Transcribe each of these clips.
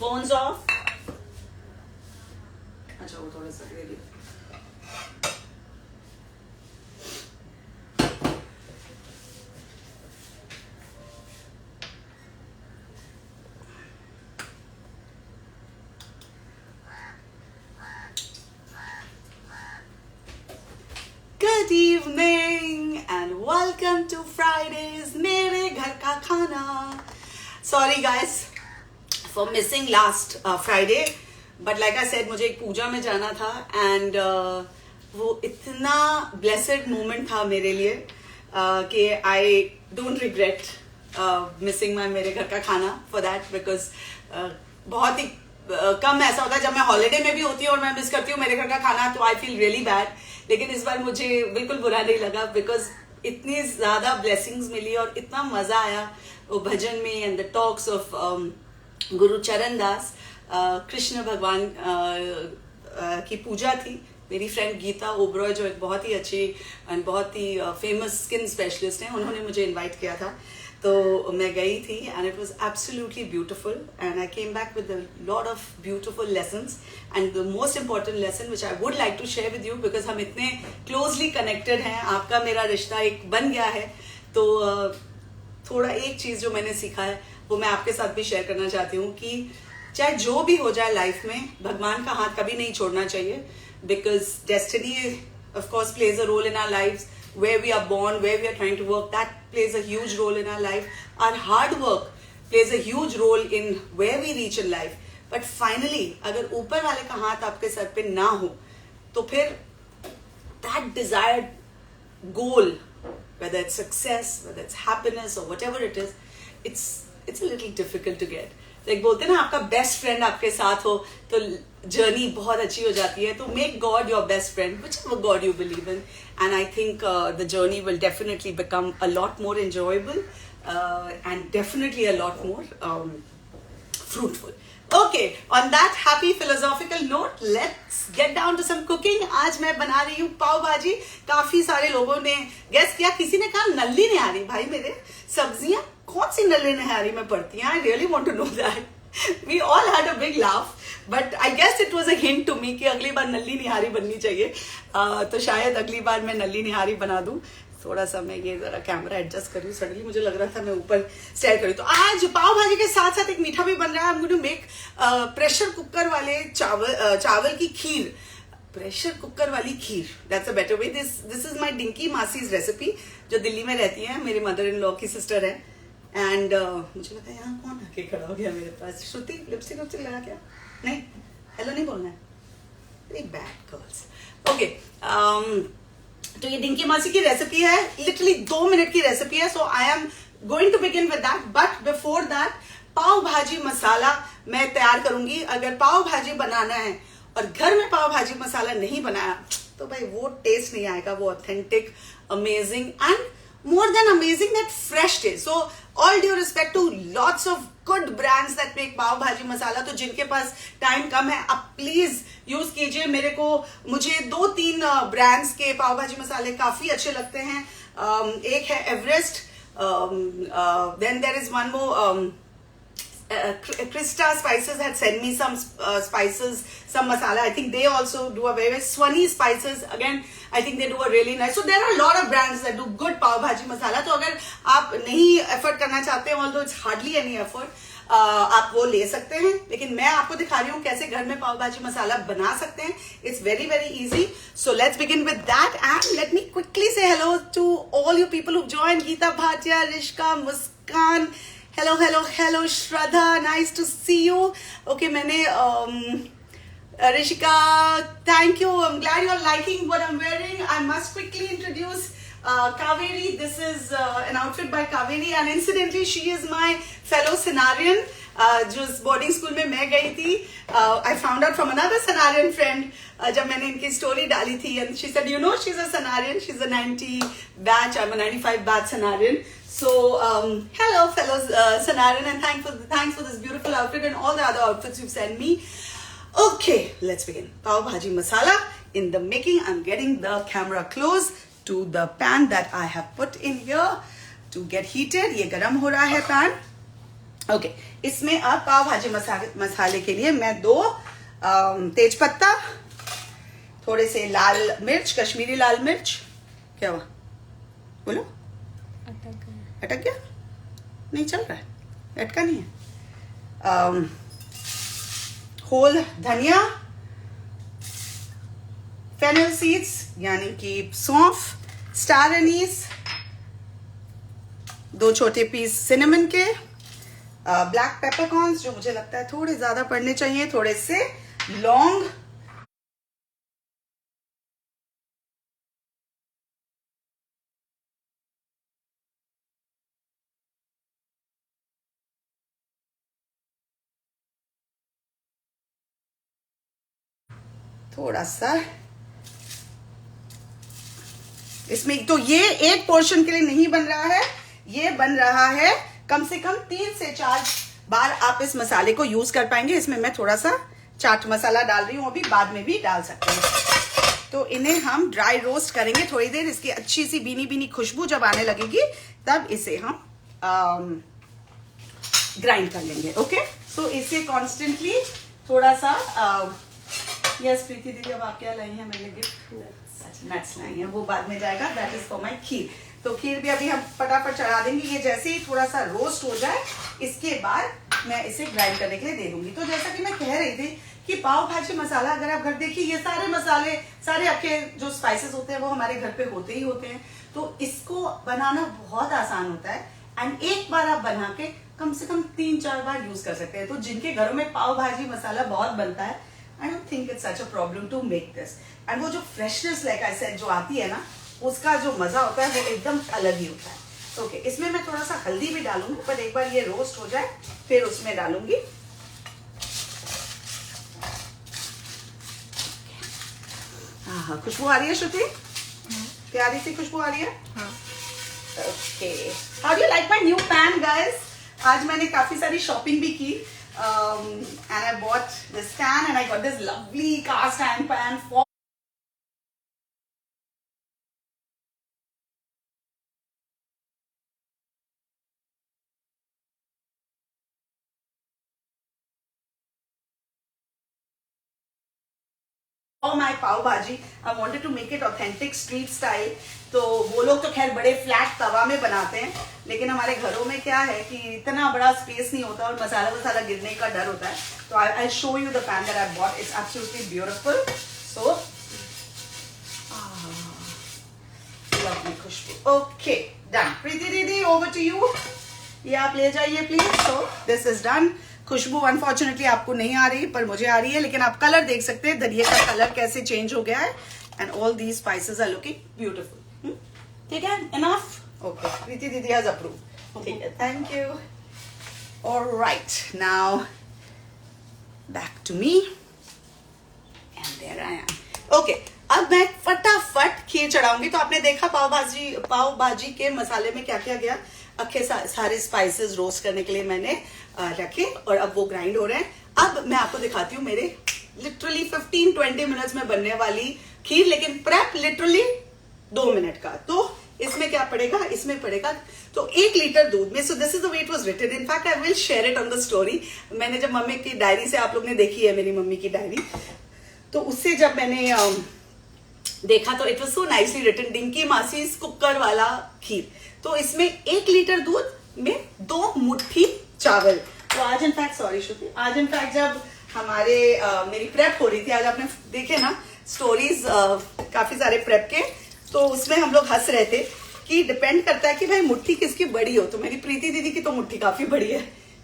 phones off. अच्छा वो थोड़ा सा दे दिया. Good evening and welcome to Fridays मेरे घर का खाना. Sorry guys for missing last Friday, but like I said मुझे एक पूजा में जाना था and वो इतना blessed moment था मेरे लिए कि I don't regret missing my मेरे घर का खाना for that because बहुत ही कम ऐसा होता है जब मैं हॉलीडे में भी होती हूँ और मैं मिस करती हूँ मेरे घर का खाना तो I feel really bad. लेकिन इस बार मुझे बिल्कुल बुरा नहीं लगा बिकॉज इतनी ज्यादा ब्लेसिंग्स मिली और इतना मजा आया वो भजन में एंड द टॉक्स ऑफ गुरु चरण दास. कृष्ण भगवान की पूजा थी. मेरी फ्रेंड गीता ओबरॉय जो एक बहुत ही अच्छी एंड बहुत ही फेमस स्किन स्पेशलिस्ट हैं उन्होंने मुझे इनवाइट किया था तो मैं गई थी and it was absolutely beautiful and I came back with a lot of beautiful lessons and the most important lesson which I would like to share with you because हम इतने क्लोजली कनेक्टेड हैं. आपका मेरा रिश्ता एक बन गया है तो थोड़ा एक चीज जो मैंने सीखा है वो मैं आपके साथ भी शेयर करना चाहती हूँ कि चाहे जो भी हो जाए लाइफ में भगवान का हाथ कभी नहीं छोड़ना चाहिए because destiny of course plays a role in our lives. Where we are born, where we are trying to work, that plays a huge role in our life. Our hard work plays a huge role in where we reach in life. But finally, अगर ऊपर वाले का हाथ आपके sir पे ना हो, तो फिर that desired goal, whether it's success, whether it's happiness or whatever it is, it's a little difficult to get. Like बोलते हैं ना आपका बेस्ट फ्रेंड आपके साथ हो तो जर्नी बहुत अच्छी हो जाती है. तो make God your best friend whichever God you believe in and I think the journey will definitely become a lot more enjoyable and definitely a lot more fruitful. Okay, on that happy philosophical note, let's get down to some cooking. आज मैं बना रही हूँ पाव भाजी. काफी सारे लोगों ने गेस किया. किसी ने कहा नल्ली निहारी. भाई मेरे सब्जियां कौन सी नल्ली निहारी में पड़ती हैं? I really want to know that. We all had a big laugh, but I guess it was a hint to me कि अगली बार नल्ली निहारी बननी चाहिए. तो शायद अगली बार मैं नल्ली निहारी बना दूं. थोड़ा सा मैं ये जरा कैमरा एडजस्ट करूँ. सडनली मुझे लग रहा था मैं ऊपर स्टेयर करूँ. तो आज पाव भाजी के साथ साथ एक मीठा भी बन रहा है. I'm going to make pressure cooker वाले चावल की खीर. प्रेशर कुकर वाली खीर, that's a better way. This is my Dinky masi's recipe जो दिल्ली में रहती है. मेरे मदर इन लॉ की सिस्टर है एंड मुझे लगा यहाँ कौन आके खड़ा हो गया मेरे पास. श्रुति लिपस्टिक लगा क्या? नहीं, हेलो नहीं बोलना है. Very bad girls. ओके, तो ये डिंकी मासी की रेसिपी है. लिटरली 2 मिनट की रेसिपी है. So I am going to begin with that. But before that pav bhaji masala मैं तैयार करूंगी. अगर पाव भाजी बनाना है और घर में पाव भाजी मसाला नहीं बनाया तो भाई वो टेस्ट नहीं आएगा. वो authentic, amazing and more than amazing, that fresh taste. So all due respect to lots of good brands that make पाव भाजी मसाला. तो जिनके पास टाइम कम है आप प्लीज यूज कीजिए. मुझे 2-3 ब्रांड्स के पाव भाजी मसाले काफी अच्छे लगते हैं. एक है Everest, then there is one more. Krista Spices had sent me some spices, some masala. I think they also do a very Swanee Spices. Again, I think they do a really nice. So there are a lot of brands that do good pav bhaji masala. तो अगर आप नहीं effort करना चाहते हैं, although it's hardly any effort, आप वो ले सकते हैं. लेकिन मैं आपको दिखा रही हूँ कैसे घर में पाव भाजी मसाला बना सकते हैं. It's very very easy. So let's begin with that and let me quickly say hello to all you people who've joined. Geeta Bhatia, Rishka, Muskan. Hello, hello, hello, Shraddha. Nice to see you. Okay, मैंने Rishika, thank you. I'm glad you're liking what I'm wearing. I must quickly introduce Kaveri. This is an outfit by Kaveri, and incidentally, she is my fellow Scenarian. जो boarding school में मैं गई थी. I found out from another Scenarian friend जब मैंने इनकी story डाली थी, and she said, you know, she's a Scenarian. She's a 90 batch. I'm a 95 batch Scenarian. So hello fellows Scenarian, and thanks for this beautiful outfit and all the other outfits you've sent me. Okay, let's begin. Pav bhaji masala in the making. I'm getting the camera close to the pan that I have put in here to get heated. ये गरम हो रहा है pan. Okay इसमें अब पाव भाजी मसाले के लिए मैं 2 तेज पत्ता, थोड़े से लाल मिर्च, कश्मीरी लाल मिर्च, क्या हुआ बोलो? अटक गया? नहीं चल रहा है, लटका नहीं है। होल धनिया, फेनल सीड्स यानी कि सौंफ, स्टार एनीस, 2 छोटे पीस सिनेमन के, ब्लैक पेपरकॉर्न्स जो मुझे लगता है थोड़े ज्यादा पड़ने चाहिए, थोड़े से लौंग, थोड़ा सा इसमें, तो ये एक पोर्शन के लिए नहीं बन रहा है, ये बन रहा है कम से कम 3 से 4 बार आप इस मसाले को यूज कर पाएंगे। इसमें मैं थोड़ा सा चाट मसाला डाल रही हूँ, अभी बाद में भी डाल सकते हैं। तो इन्हें हम ड्राई रोस्ट करेंगे थोड़ी देर, इसकी अच्छी सी बीनी बीनी खुशबू जब आने लगेगी तब इसे हम ग्राइंड कर लेंगे। ओके सो इसे कॉन्स्टेंटली थोड़ा सा यस प्रीति दीदी अब आप क्या लाई हैं मेरे लिए? गिफ्ट नट्स लाई हैं, वो बाद में जाएगा, दैट इज फॉर माई खीर। तो खीर भी अभी हम फटाफट चढ़ा देंगे। ये जैसे ही थोड़ा सा रोस्ट हो जाए इसके बाद मैं इसे ग्राइंड करने के लिए दे दूंगी। तो जैसा कि मैं कह रही थी कि पाव भाजी मसाला अगर आप घर देखिए, ये सारे मसाले, सारे आपके जो स्पाइसेस होते हैं वो हमारे घर पे होते ही होते हैं। तो इसको बनाना बहुत आसान होता है एंड एक बार आप बना के कम से कम 3-4 बार यूज कर सकते हैं। तो जिनके घरों में पाव भाजी मसाला बहुत बनता है, I don't think it's such a problem to make this. And वो जो freshness like I said जो आती है ना, उसका जो मजा होता है वो एकदम अलग ही होता है। ओके इसमें मैं थोड़ा सा हल्दी भी डालूंगी, पर एक बार ये रोस्ट हो जाए फिर उसमें डालूंगी। हाँ खुशबू आ रही है श्रुति? प्यारी सी खुशबू आ रही है। Okay how do you like my new pan guys? आज मैंने काफी सारी शॉपिंग भी की। And I bought this pan and I got this lovely cast iron pan for my pav bhaji. I wanted to make it authentic street style. तो वो लोग तो खैर बड़े फ्लैट तवा में बनाते हैं, लेकिन हमारे घरों में क्या है कि इतना बड़ा स्पेस नहीं होता और मसाला वसाला गिरने का डर होता है। तो I show you the pan that I bought, it's absolutely beautiful. So lovely khushboo. Okay done. Preeti didi over to you, ये आप ले जाइए please. So this is done. खुशबू अनफॉर्चुनेटली आपको नहीं आ रही पर मुझे आ रही है, लेकिन आप कलर देख सकते हैं धनिया का कलर कैसे चेंज हो गया है and all these spices are looking beautiful. ठीक है इनफ? ओके प्रीति दीदी हैज अप्रूव्ड। ठीक है thank you. Alright now back to me and there I am. Okay अब मैं फटाफट खीर चढ़ाऊंगी। तो आपने देखा पाव भाजी के मसाले में क्या क्या गया, अखे सारे स्पाइसेस रोस्ट करने के लिए मैंने रखे और अब वो ग्राइंड हो रहे हैं। अब मैं आपको दिखाती हूँ मेरे लिटरली 15-20 मिनट्स में बनने वाली खीर, लेकिन प्रेप लिटरली 2 मिनट का। तो इसमें क्या पड़ेगा? इसमें पड़ेगा तो 1 लीटर दूध में। So this is the way it was written. In fact I will share it on the story. मैंने जब मम्मी की डायरी से, आप लोग ने देखी है मेरी मम्मी की डायरी, तो उससे जब मैंने देखा तो it was so nicely written, Dinky मासी कुकर वाला खीर। तो इसमें 1 लीटर दूध में 2 मुट्ठी चावल। तो आज इनफैक्ट सॉरी श्रुति, आज इनफैक्ट जब हमारे मेरी प्रेप हो रही थी, आज आपने देखे ना स्टोरीज काफी सारे प्रेप के, तो उसमें हम लोग हंस रहे थे कि डिपेंड करता है कि भाई मुट्ठी किसकी बड़ी हो। तो मेरी प्रीति दीदी की तो मुट्ठी काफी बड़ी है,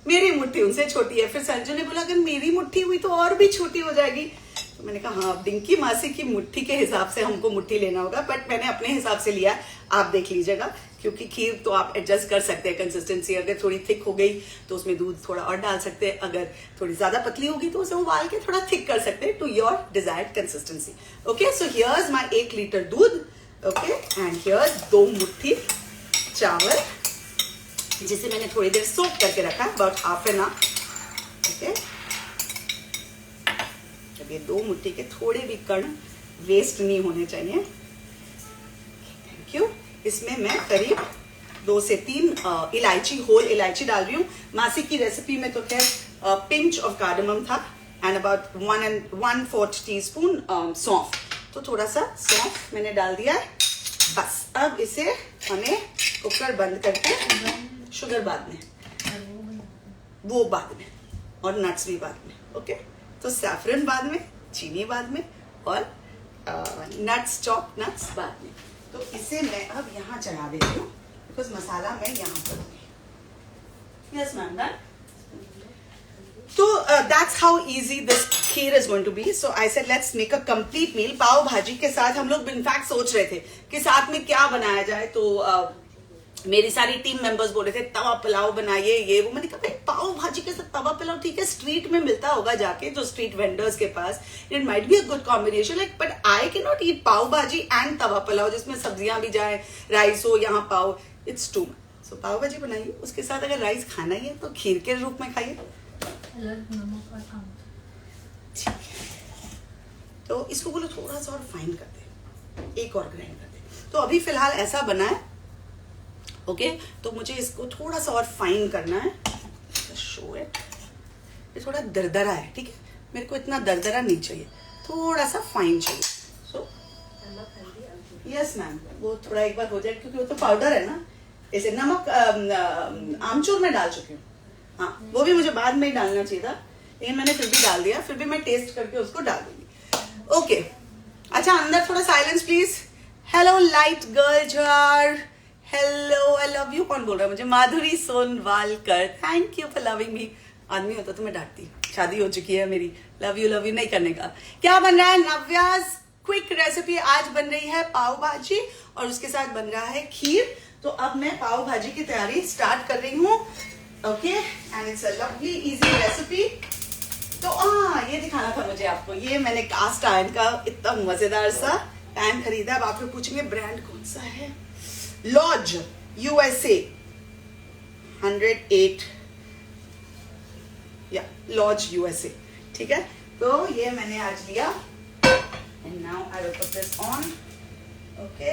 मेरी मुट्ठी उनसे छोटी है। फिर संजू ने बोला अगर मेरी मुट्ठी हुई तो और भी छोटी हो जाएगी। तो मैंने कहा हाँ, डिंकी मासी की मुट्ठी के हिसाब से हमको मुट्ठी लेना होगा, बट मैंने अपने हिसाब से लिया, आप देख लीजिएगा। क्योंकि खीर तो आप एडजस्ट कर सकते हैं कंसिस्टेंसी, अगर थोड़ी थिक हो गई तो उसमें दूध थोड़ा और डाल सकते हैं, अगर थोड़ी ज्यादा पतली होगी तो उसे उबाल के थोड़ा थिक कर सकते हैं to your desired consistency. Okay so here's my 1 litre दूध। ओके एंड हियर्स 2 मुट्ठी चावल जिसे मैंने थोड़ी देर सोक करके रखा है, about half an hour. Okay जब ये 2 मुट्ठी के थोड़े भी कण वेस्ट नहीं होने चाहिए। Thank you. इसमें मैं करीब 2 से 3 इलायची, होल इलायची डाल रही हूँ। मासी की रेसिपी में तो खैर पिंच ऑफ कार्डमम था एंड अबाउट 1/4 टीस्पून सौंफ। तो थोड़ा सा सौंफ मैंने डाल दिया है। बस अब इसे हमें कुकर बंद करके, शुगर बाद में, वो बाद में, और नट्स भी बाद में। ओके, तो सैफरन बाद में, चीनी बाद में, और नट्स, चॉप नट्स बाद में। तो इसे मैं अब यहाँ चढ़ा देती हूँ बिकॉज मसाला मैं यहाँ करूँगी। Yes ma'am, done. तो that's how easy this kheer is going to be. So I said let's make a complete meal. पाव भाजी के साथ हम लोग इनफैक्ट सोच रहे थे कि साथ में क्या बनाया जाए। तो मेरी सारी टीम मेंबर्स बोल रहे थे तवा पुलाव बनाइए, ये वो। मैंने कहा भाई पाव भाजी के साथ तवा पुलाव ठीक है, स्ट्रीट में मिलता होगा जाके, जो स्ट्रीट वेंडर्स के पास, it might be a good combination, like but I can not eat pav bhaji and तवा पुलाव जिसमें सब्जियां भी जाए, राइस हो, यहाँ पाव, इट्स टू मच। सो पाव भाजी बनाइए, उसके साथ अगर राइस खाना ही है तो खीर के रूप में खाइए। तो इसको बोलो थोड़ा सा और फाइन कर दे, एक और ग्राइंड कर दे। तो अभी फिलहाल ऐसा बना है। ओके, तो मुझे इसको थोड़ा सा और फाइन करना है। शो इट, ये थोड़ा दरदरा है, ठीक है, मेरे को इतना दरदरा नहीं चाहिए, थोड़ा सा फाइन चाहिए। सो यस मैम, वो थोड़ा एक बार हो जाए क्योंकि वो तो पाउडर है ना। ऐसे नमक आमचूर में डाल चुकी हूँ, हाँ, वो भी मुझे बाद में ही डालना चाहिए था, लेकिन मैंने फिर भी डाल दिया। फिर भी मैं टेस्ट करके उसको डाल दूंगी। ओके, अच्छा अंदर थोड़ा silence please. Hello light girl jar, hello, I love you. कौन बोल रहा है मुझे? Madhuri Sonawalkar, thank you for loving me. आदमी होता तो मैं डांटती, शादी हो चुकी है मेरी, लव यू नहीं करने का। क्या बन रहा है? नव्याज क्विक रेसिपी आज बन रही है पाव भाजी और उसके साथ बन रहा है खीर। तो अब मैं पाव भाजी की तैयारी स्टार्ट कर रही हूँ। Okay, and it's a lovely easy recipe. तो ये दिखाना था मुझे आपको, ये मैंने कास्ट आयरन का इतना मजेदार सा पैन खरीदा। अब आप लोग पूछेंगे ब्रांड कौन सा है? लॉज USA 108, या लॉज USA, ठीक है। तो ये मैंने आज लिया and now I will put this on. Okay,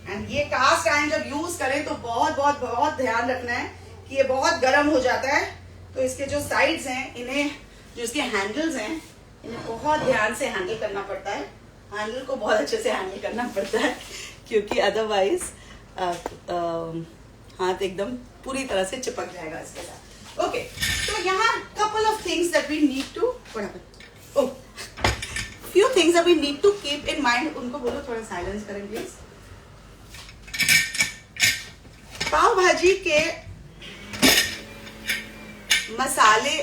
and ये कास्ट आयरन जब यूज करें तो बहुत बहुत बहुत ध्यान रखना है कि ये बहुत गर्म हो जाता है। तो इसके जो साइड्स हैं, इन्हें, जो इसके हैंडल्स हैं, इन्हें बहुत ध्यान से हैंडल करना पड़ता है। हैंडल को बहुत अच्छे से हैंडल करना पड़ता है क्योंकि अदरवाइज हाथ एकदम पूरी तरह से चिपक जाएगा इसके साथ। ओके, तो यहाँ couple of things that we need to, few things that we need to keep in mind। उनको बोलो थोड़ा साइलेंस करें प्लीज। पाव भाजी के मसाले,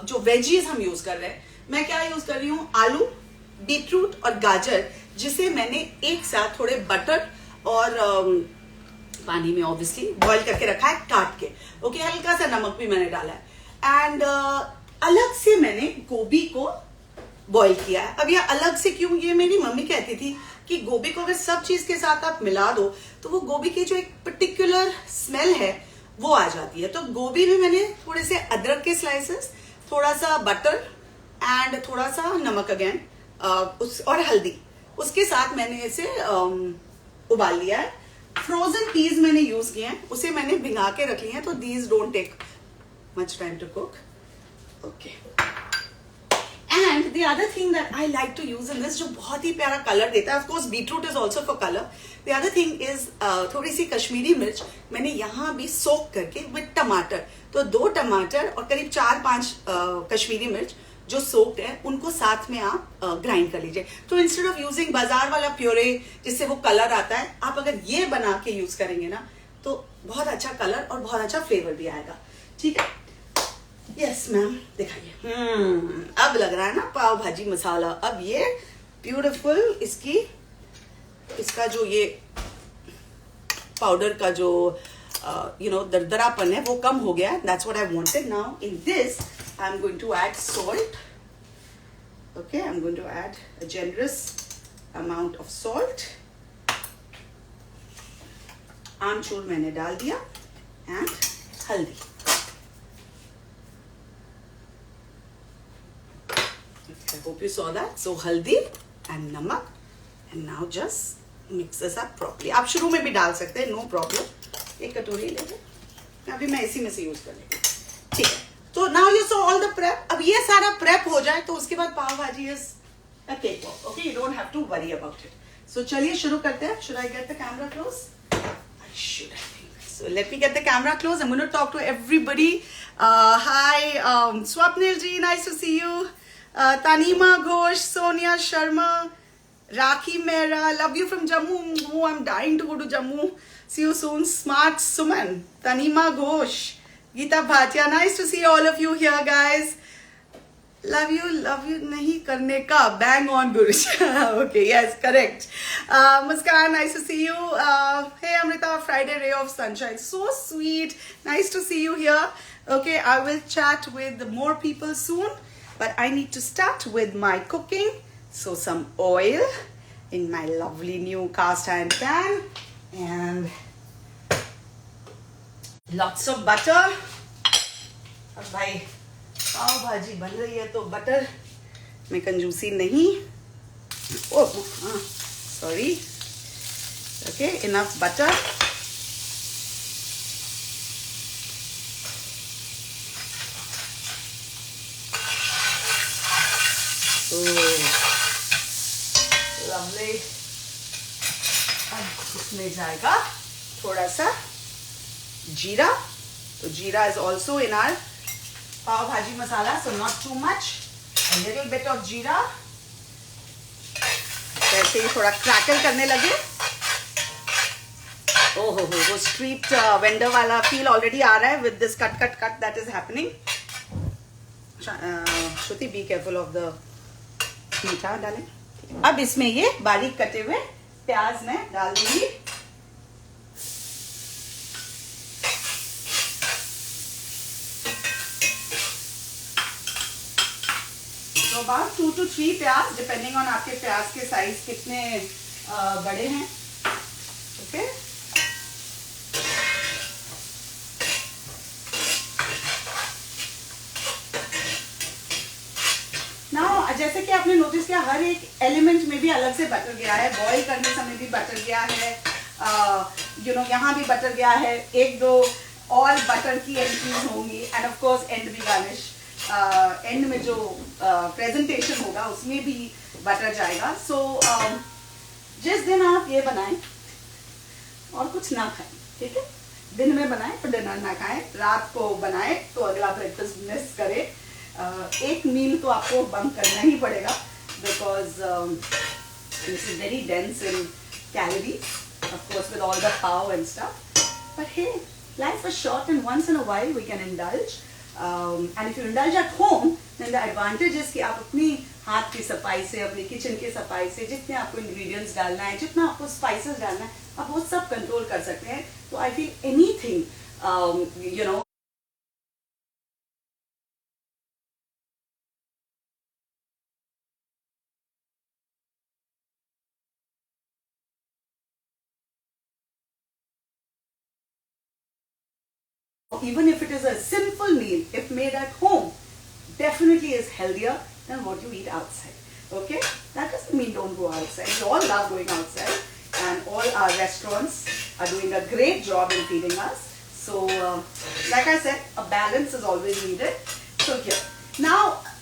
जो वेजीज हम यूज कर रहे हैं, मैं क्या यूज कर रही हूँ? आलू, बीटरूट और गाजर, जिसे मैंने एक साथ थोड़े बटर और पानी में ऑब्वियसली बॉईल करके रखा है काट के। ओके, हल्का सा नमक भी मैंने डाला है एंड अलग से मैंने गोभी को बॉईल किया है। अब ये अलग से क्यों? ये मेरी मम्मी कहती थी कि गोभी को अगर सब चीज के साथ आप मिला दो तो वो गोभी की जो एक पर्टिकुलर स्मेल है वो आ जाती है। तो गोभी में मैंने थोड़े से अदरक के स्लाइसेस, थोड़ा सा बटर एंड थोड़ा सा नमक अगेन, और हल्दी, उसके साथ मैंने इसे उबाल लिया है। फ्रोजन पीज मैंने यूज किए हैं, उसे मैंने भिंगा के रख लिए हैं, तो these don't take much time to cook. Okay, and the other thing that I like to use in this, जो बहुत ही प्यारा कलर देता है, of course beetroot is also for colour. The other thing is थोड़ी सी कश्मीरी मिर्च मैंने यहाँ भी सोक करके विद टमाटर, तो 2 टमाटर और करीब 4-5 कश्मीरी मिर्च जो सोक्ड है, उनको साथ में आप ग्राइंड कर लीजिए। तो इंस्टेड ऑफ यूजिंग बाजार वाला प्योरे जिससे वो कलर आता है, आप अगर ये बना के यूज करेंगे ना तो बहुत अच्छा कलर और बहुत अच्छा फ्लेवर भी आएगा, ठीक है। यस मैम, दिखाइए। अब लग रहा है ना पाव भाजी मसाला। अब ये ब्यूटीफुल इसका जो ये पाउडर का जो दरदरापन है वो कम हो गया। That's what I wanted. Now in this I am going to add salt. Okay, I am going to add a generous amount of salt. आमचूर मैंने डाल दिया एंड हल्दी। I hope you saw that. So haldi and namak, and now just mix this up properly. आप शुरू में भी डाल सकते हैं, no problem. एक कटोरी ले लो, अभी मैं इसी में से यूज कर लेती हूँ, ठीक है। तो now you saw all the prep. अब ये सारा प्रेप हो जाए तो उसके बाद pav bhaji is a cake walk, okay, you don't have to worry about it. So चलिए शुरू करते हैं। Should I get the camera close? I should, I think so. Let me get the camera close. I'm going to talk to everybody. Hi, Swapnil ji, nice to see you. Tanima Ghosh, Sonia Sharma, Rakhi Mehra, love you from Jammu. Oh, I'm dying to go to Jammu. See you soon. Smart Suman, Tanima Ghosh, Geeta Bhatia, nice to see all of you here, guys. Love you nahi karne ka, bang on Gurush. Okay, yes, correct. Muskan, nice to see you. Hey Amrita, Friday ray of sunshine, so sweet, nice to see you here. Okay, I will chat with more people soon, but I need to start with my cooking. So some oil in my lovely new cast iron pan and lots of butter. अब भाई पाव भाजी बन रही है तो butter में कंजूसी नहीं। Oh sorry, okay, enough butter. Lovely. अब इसमें जाएगा थोड़ा सा जीरा। तो जीरा is also in our pav bhaji masala, so not too much, a little bit of जीरा। वैसे ही थोड़ा क्रैकल करने लगे। ओहो हो, वो स्ट्रीट वेंडर वाला फील ऑलरेडी आ रहा है with this cut cut cut that is happening. Shruti, be careful of the मीठा डालें। अब इसमें ये बारीक कटे हुए प्याज मैं डाल दूंगी। About 2 to 3 प्याज, डिपेंडिंग ऑन आपके प्याज के साइज कितने बड़े हैं, ओके। नाउ जैसे कि आपने नोटिस किया हर एक एलिमेंट में भी अलग से बटर गया है। बॉईल करने समय भी बटर गया है, यहाँ भी बटर गया है। एक दो और बटर की एंट्रीज होंगी एंड ऑफ कोर्स एंड भी गार्निश, एंड में जो प्रेजेंटेशन होगा उसमें भी बटर जाएगा। सो जिस दिन आप ये बनाएं और कुछ ना खाएं, ठीक है, दिन में बनाएं तो डिनर ना खाएं, रात को बनाएं तो अगला ब्रेकफास्ट मिस करें। एक मील तो आपको बंक करना ही पड़ेगा because this is very dense in calories, of course with all the pav and stuff, but hey, life is short and once in a while we can indulge. And if you indulge at home, then the advantage is कि आप अपनी हाथ की सफाई से, अपने kitchen की सफाई से जितने आपको इंग्रेडिएंट्स डालना है, जितना आपको स्पाइसेस डालना है, आप वो सब कंट्रोल कर सकते हैं। तो I feel anything you know even if it is a simple meal, if made at home, definitely is healthier than what you eat outside. Okay, that doesn't mean don't go outside. We all love going outside, and all our restaurants are doing a great job in feeding us. So, like I said, a balance is always needed. So here, now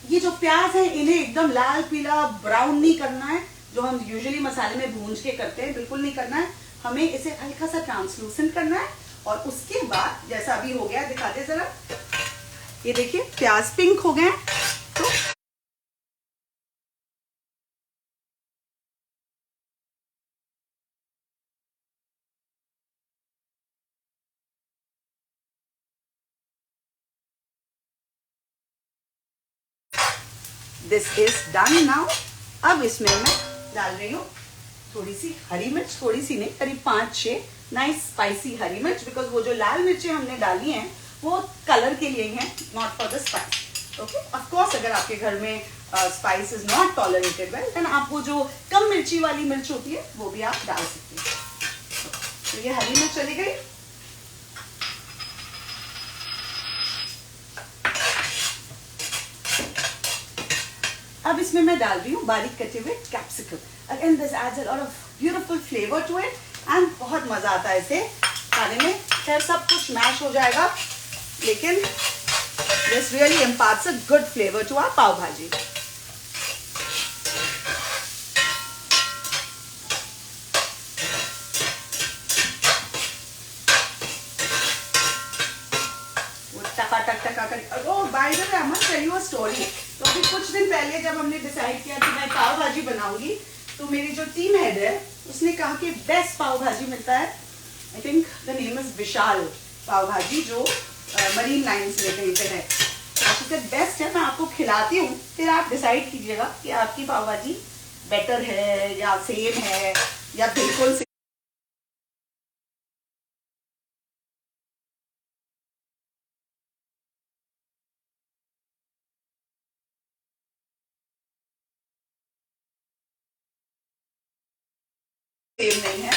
ये जो प्याज है इन्हें एकदम लाल पीला brown नहीं करना है, जो हम यूजुअली मसाले में भूंज के करते हैं, बिल्कुल नहीं करना है। हमें इसे हल्का सा ट्रांसलूसेंट करना है और उसके बाद जैसा अभी हो गया, दिखाते जरा, ये देखिए प्याज पिंक हो गए। तो दिस इज डन नाउ। अब इसमें मैं डाल रही हूँ थोड़ी सी हरी मिर्च, थोड़ी सी नहीं, करीब 5-6 नाइस स्पाइसी हरी मिर्च, बिकॉज वो जो लाल मिर्चें हमने डाली हैं वो कलर के लिए ही हैं, not for the spice. Okay, of course अगर आपके घर में spice is not tolerated well, then आप वो जो कम मिर्ची वाली मिर्च होती है वो भी आप डाल सकते हैं। तो ये हरी मिर्च चली गई। अब इसमें मैं डाल रही हूँ बारीक कटे हुए capsicum. Again this adds a lot of beautiful flavour to it and बहुत मजा आता है इसे खाने में। खैर सब कुछ मैश हो जाएगा, लेकिन this really imparts a good flavour to our pav bhaji. By the way I must tell you a story. तो अभी कुछ दिन पहले जब हमने डिसाइड किया कि मैं पाव भाजी बनाऊंगी, तो मेरी जो टीम हेड है उसने कहा कि बेस्ट पाव भाजी मिलता है, I think the name is Vishal pav bhaji, जो मरीन लाइन्स में कहीं पे है। तो बेस्ट है, मैं आपको खिलाती हूँ, फिर आप डिसाइड कीजिएगा कि आपकी पाव भाजी बेटर है या सेम है या बिल्कुल सेम नहीं है।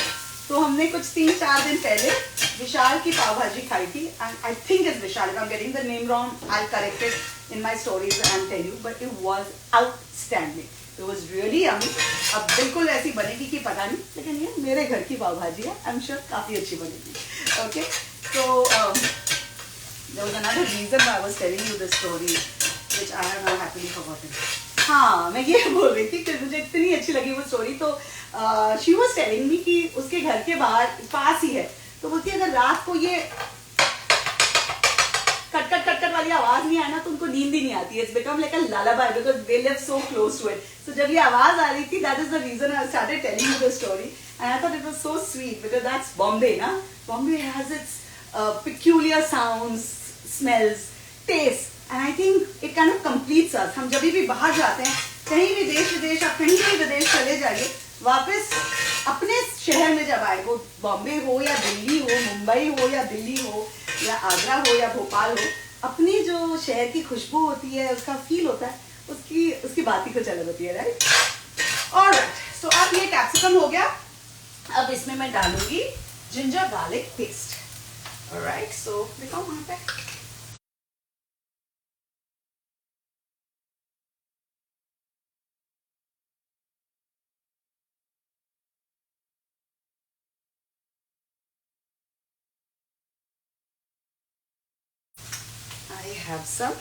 तो हमने कुछ 3-4 दिन पहले विशाल की पाव भाजी खाई थी, and I think is Vishal, I am getting the name wrong, I correct it in my stories and tell you, but it was outstanding, it was really yummy. अब बिल्कुल ऐसी बनेगी कि पता नहीं, लेकिन ये मेरे घर की पाव भाजी है, आई एम श्योर काफी अच्छी बनेगी। ओके, तो there was another reason why I was telling you this story, which I have now happily forgotten. हाँ, मैं ये बोल रही थी कि मुझे इतनी अच्छी लगी वो स्टोरी। तो शी वॉज टेलिंग मी कि उसके घर के बाहर पास ही है, तो बोलती है अगर रात को ये कट कट कट कट वाली आवाज नहीं आए ना तो उनको नींद ही नहीं आती है। It's become like a lullaby because they live so close to it. So जब ये आवाज आ रही थी, that is the reason I started telling you the story, and I thought it was so sweet because that's Bombay ना। Bombay has its peculiar sounds, smells, taste, and I think it kind of completes us. हम जब भी बाहर जाते हैं, कहीं भी देश विदेश, आप कहीं भी विदेश चले जाइए, वापस अपने शहर में जब आए, वो बॉम्बे हो या दिल्ली हो, मुंबई हो या दिल्ली हो या आगरा हो या भोपाल हो, अपनी जो शहर की खुशबू होती है, उसका फील होता है, उसकी बात ही कुछ अलग होती है, राइट? ऑलराइट, सो अब ये कैप्सिकम हो गया। अब इसमें मैं डालूंगी जिंजर गार्लिक पेस्ट। ऑलराइट, सो दिखाओ वहां पे। I have some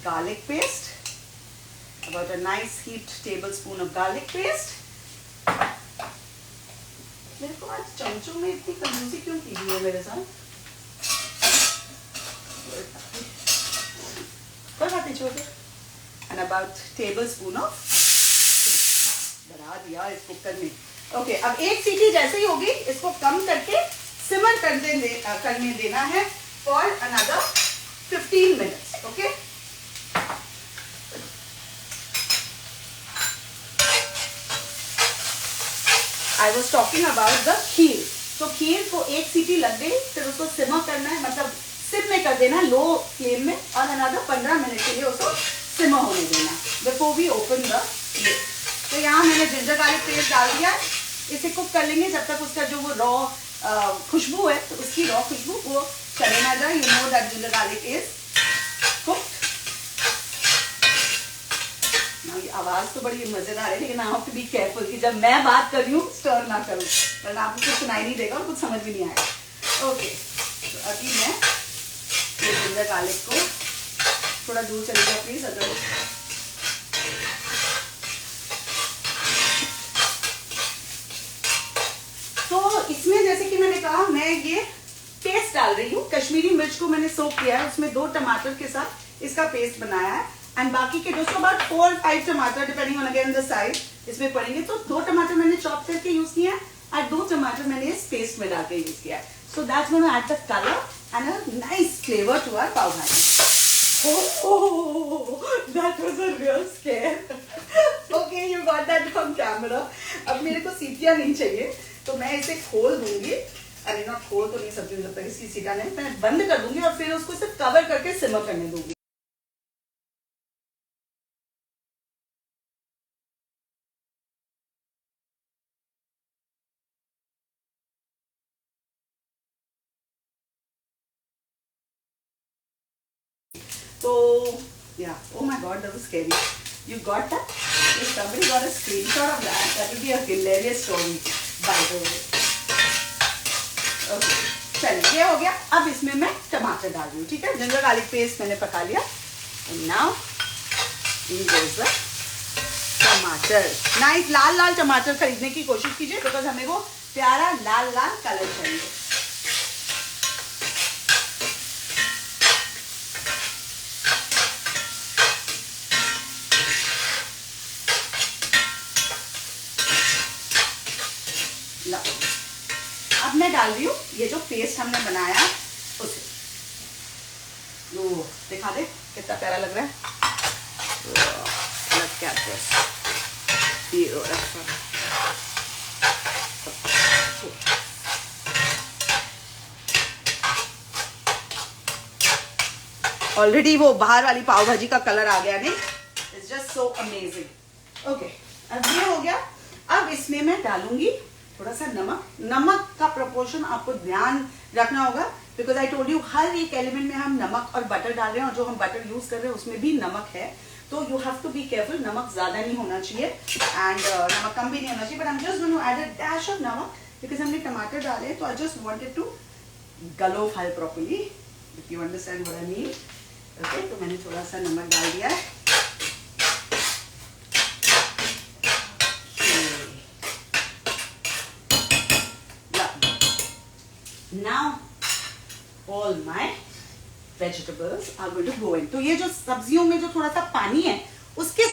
garlic paste, about a nice heaped tablespoon of garlic paste. मेरे को आज चमचों में इतनी कंजूसी क्यों की हुई है मेरे साथ? कोई बात नहीं, छोटे। And about tablespoon of बढ़ा दिया इस कुकर में। ओके, अब एक सीटी जैसे ही होगी, इसको कम करके सिमर करने देना है for another 15 minutes. Okay. I was talking about the खीर। तो खीर को एक सीटी लग गई, फिर उसको सिमर करना है, मतलब सिम में कर देना, लो फ्लेम में, और अनदर 15 मिनट के लिए उसको सिमर होने देना before we open the lid. तो यहाँ मैंने जिंजर गार्लिक पेस्ट डाल दिया, इसे कुक कर लेंगे जब तक उसका जो वो रॉ खुशबू है, तो उसकी रॉ खुशबू वो चले ना जाए। You know that ginger garlic is cooked. आवाज तो बड़ी मजेदार है, लेकिन I have to be careful कि जब मैं बात कर रही हूँ स्टर ना करूँ, वरना आपको कुछ सुनाई नहीं देगा और कुछ समझ भी नहीं आएगा। ओके, तो अभी मैं ये जिंजर गार्लिक को थोड़ा दूर चलेगा प्लीज, अगर तो इसमें जैसे कि मैंने कहा, मैं ये पेस्ट डाल रही हूँ। कश्मीरी मिर्च को मैंने सोक किया है, उसमें 2 टमाटर के साथ इसका पेस्ट बनाया है, एंड बाकी के दोस्तों अबाउट 4 or 5 टमाटर depending on again the size इसमें पड़ेंगे। तो 2 टमाटर मैंने चॉप करके यूज किया है और 2 टमाटर मैंने इस पेस्ट में डाल के यूज किया है। So that's gonna add the colour and a nice flavour to our pav bhaji. Oh, that was a real scare. Okay, you got that on camera. अब मेरे को सीटियां नहीं चाहिए, तो मैं इसे खोल दूंगी। अरे ना, खोल तो नहीं सकती जब तक इसकी सीटियां नहीं, मैं बंद कर दूंगी और फिर उसको सिर्फ कवर करके सिमर करने दूंगी। So, yeah, oh my god, that was scary. You got that? If somebody got a screenshot of that, that would be a hilarious story, by the way. Okay, चलिए ये हो गया। अब इसमें मैं टमाटर डाल रही हूँ, ठीक है। जिंजर गार्लिक पेस्ट मैंने पका लिया। नाउ इन गोज़ द टमाटर। नाइस लाल लाल टमाटर खरीदने की कोशिश कीजिए, बिकॉज हमें वो प्यारा लाल लाल कलर चाहिए। अब मैं डाल रही हूँ ये जो पेस्ट हमने बनाया उसे। वो दिखा दे कितना प्यारा लग रहा है। Look at this. Beautiful. Already वो बाहर वाली पाव भाजी का कलर आ गया नहीं, it's just so amazing. Okay, अब ये हो गया। अब इसमें मैं डालूंगी थोड़ा सा नमक। नमक का प्रोपोर्शन आपको ध्यान रखना होगा, बिकॉज आई टोल्ड यू हर एक एलिमेंट में हम नमक और बटर डाल रहे हैं, और जो हम बटर यूज कर रहे हैं उसमें भी नमक है, तो you have to be careful. नमक ज्यादा नहीं होना चाहिए एंड नमक कम भी नहीं होना चाहिए, but I am just going to add a dash of namak because हमने टमाटर डाले, तो I just wanted to glow file properly, if you understand what I mean. Okay, तो मैंने थोड़ा सा नमक डाल दिया है। Now all my vegetables are going to go in. तो ये जो सब्जियों में जो थोड़ा सा पानी है उसके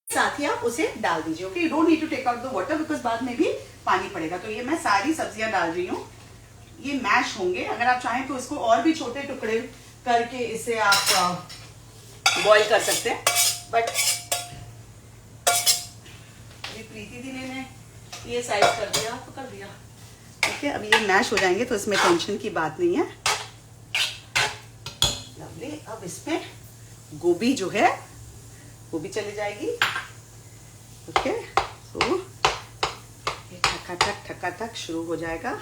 साथ ही आप उसे डाल दीजिए। Okay, you don't need to take out the water because बाद में भी पानी पड़ेगा। तो ये मैं सारी सब्जियां डाल रही हूँ, ये मैश होंगे। अगर आप चाहें तो इसको और भी छोटे टुकड़े करके इसे आप बॉईल कर सकते हैं, बट प्रीति दी ने ये साइज कर दिया तो कर दिया। ओके, अब ये मैश हो जाएंगे तो इसमें टेंशन की बात नहीं है। लवली। अब इसमें गोभी जो है वो भी चली जाएगी। ओके, तो ये ठकाठक शुरू हो जाएगा।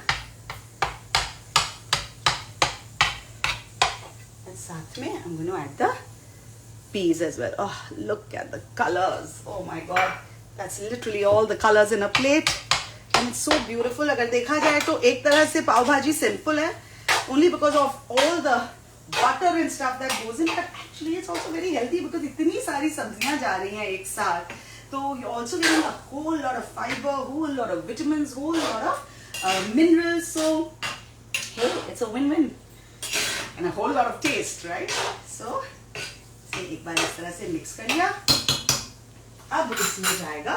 साथ में I'm going to add the peas as well. Oh, look at the colors. Oh my God, that's literally all the colors in a plate, and it's so beautiful. अगर देखा जाए तो एक तरह से पाव भाजी सिंपल है, only because of all the butter and stuff that goes in, but actually it's also very healthy because इतनी सारी सब्जियां जा रही हैं एक साथ, तो you're also getting a whole lot of fiber, whole lot of vitamins, whole lot of minerals. So hey, it's a win-win. And a whole lot of taste, right? So, एक बार इस तरह से मिक्स कर लिया। अब इसमें जाएगा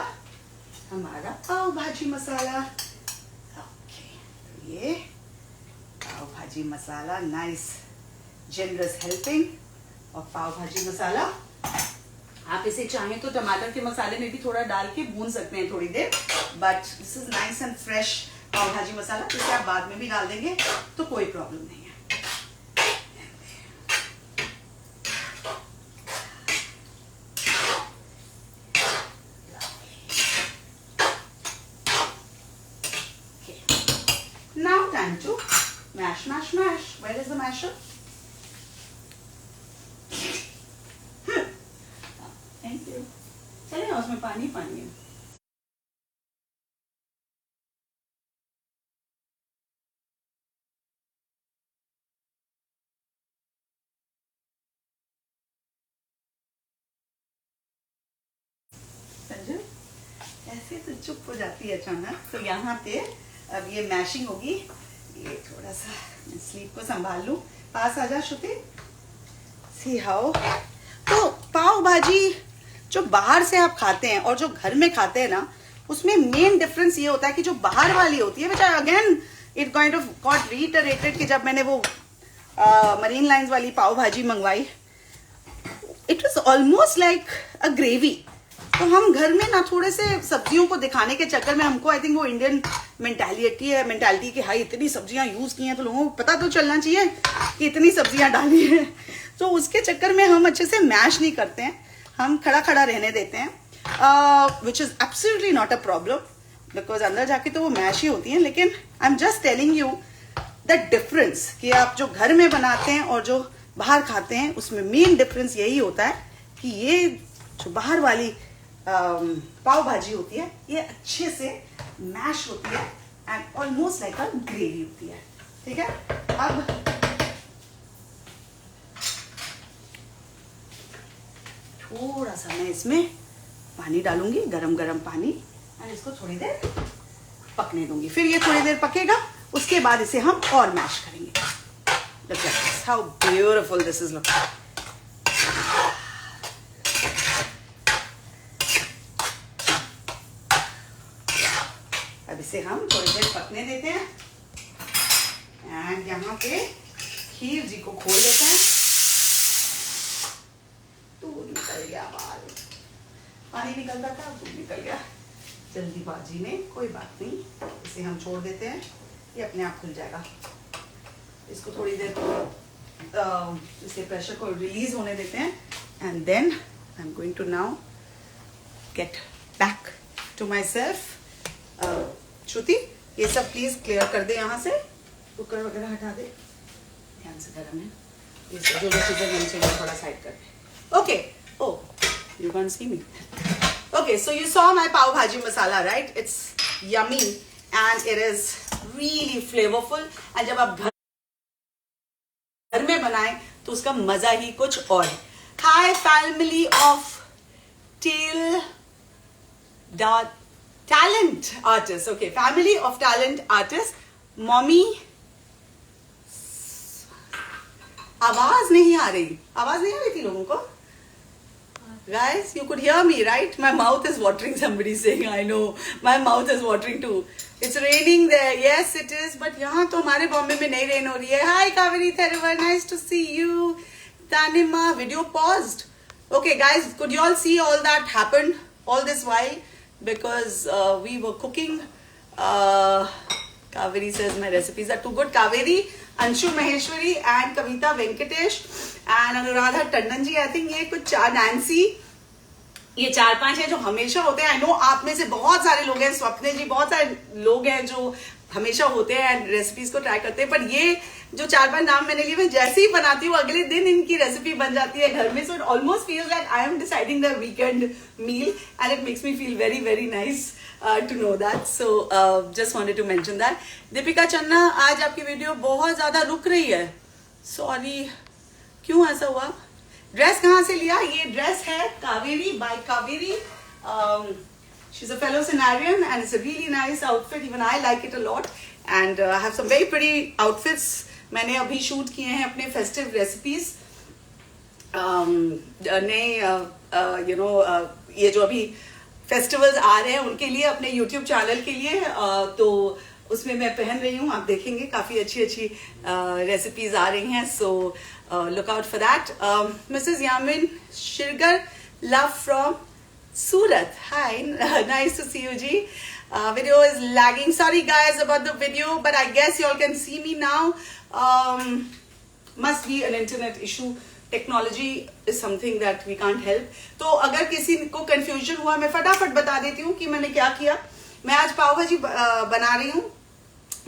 हमारा पाव भाजी मसाला। ओके, तो ये पाव भाजी मसाला, नाइस जनरस हेल्पिंग और पाव भाजी मसाला। आप इसे चाहें तो टमाटर के मसाले में भी थोड़ा डाल के भून सकते हैं थोड़ी देर, but this is nice and fresh pav bhaji masala, जिसे आप बाद में भी डाल देंगे तो कोई प्रॉब्लम नहीं है। Now time to mash. Where is the masher? Thank you. चलिए, उसमें पानी है। संजू ऐसे तो चुप हो जाती है अचानक, तो यहाँ पे अब ये मैशिंग होगी। ये थोड़ा सा स्लीप को संभाल लूं। पास आ जा श्रुति। See how. तो पाव भाजी जो बाहर से आप खाते हैं और जो घर में खाते हैं ना, उसमें मेन डिफरेंस ये होता है कि जो बाहर वाली होती है, बेटा again it kind of got reiterated कि जब मैंने वो मरीन लाइंस वाली पाव भाजी मंगवाई, it was almost like a gravy. तो हम घर में ना थोड़े से सब्जियों को दिखाने के चक्कर में, हमको आई थिंक वो इंडियन मेंटालिटी की हाई इतनी सब्जियां यूज की हैं तो लोगों को पता तो चलना चाहिए कि इतनी सब्जियां डाली हैं, तो उसके चक्कर में हम अच्छे से मैश नहीं करते हैं, हम खड़ा खड़ा रहने देते हैं, which is absolutely not a problem because अंदर जाके तो वो मैश ही होती हैं। लेकिन आई am just telling you the difference कि आप जो घर में बनाते हैं और जो बाहर खाते हैं उसमें मेन डिफरेंस यही होता है कि ये जो बाहर वाली पाव भाजी होती है ये अच्छे से मैश होती है and almost like a gravy होती है. ठीक है, अब थोड़ा सा मैं इसमें पानी डालूंगी, गरम गरम पानी, और इसको थोड़ी देर पकने दूंगी. फिर ये थोड़ी देर पकेगा, उसके बाद इसे हम और मैश करेंगे. Look at this, how beautiful this is looking. अब इसे हम थोड़ी देर पकने देते हैं एंड यहाँ पे खीर जी को खोल देते हैं. दूध निकल गया बाहर, पानी निकलता था, दूध निकल गया जल्दीबाजी में. कोई बात नहीं, इसे हम छोड़ देते हैं, ये अपने आप खुल जाएगा. इसको थोड़ी देर इसे प्रेशर को रिलीज होने देते हैं and then I am going to now get back to myself. Shruti, ये सब प्लीज क्लियर कर दे, यहाँ से कुकर वगैरह हटा दे, ध्यान से गर्म है. ये सब जो चीजें नहीं चाहिए थोड़ा साइड कर दे. Okay. Oh, you can't see me. Okay, so you saw my pav bhaji masala, right? It's yummy and it is really flavorful. And जब आप घर में बनाएं तो उसका मजा ही कुछ और है. Hi family of talent artists. Okay, family of talent artists. Mommy, आवाज नहीं आ रही थी लोगों को. Guys, you could hear me, right? My mouth is watering. Somebody saying, I know. My mouth is watering too. It's raining there. Yes, it is. But यहाँ तो हमारे बॉम्बे में नहीं रेन हो रही है. Hi, Kaveri Theriver. Nice to see you. Tanima, video paused. Okay, guys, could you all see all that happened all this while? Because we were cooking. Kaveri says, my recipes are too good. Kaveri, Anshu Maheshwari and Kavita Venkatesh and Anuradha Tandon ji, I think ये कुछ Nancy, ये 4-5 है जो हमेशा होते हैं. I know आप में से बहुत सारे लोग हैं, स्वप्ने जी, बहुत सारे लोग हैं जो हमेशा होते हैं एंड रेसिपीज को ट्राई करते हैं. पर ये जो 4-5 नाम मैंने लिए, मैं जैसे ही बनाती हूँ अगले दिन इनकी रेसिपी बन जाती है घर में. So it almost feels like I am deciding the weekend meal and it makes me feel very very nice to know that. So just wanted to mention that. Deepika Channa, आज आपकी वीडियो बहुत ज्यादा रुक रही है. सॉरी, क्यों ऐसा हुआ? ड्रेस कहाँ से लिया? ये ड्रेस है Kaveri by Kaveri. She's a fellow Scenarian and it's a really nice outfit. Even I like it a lot. And I have some very pretty outfits. मैंने अभी शूट किए हैं अपने फेस्टिव रेसिपीज. नए ये जो अभी फेस्टिवल्स आ रहे हैं उनके लिए, अपने यूट्यूब चैनल के लिए, तो उसमें मैं पहन रही हूँ. आप देखेंगे काफ़ी अच्छी अच्छी रेसिपीज आ रही हैं. So look out for that. Mrs Yamin Shirgar, love from Surat. Hi, nice to see you ji. Video is lagging. Sorry guys about the video, but I guess you all can see me now. Must be an internet issue. Technology is something that we can't help. तो अगर किसी को confusion हुआ, मैं फटाफट बता देती हूँ कि मैंने क्या किया. मैं आज पाव भाजी बना रही हूँ,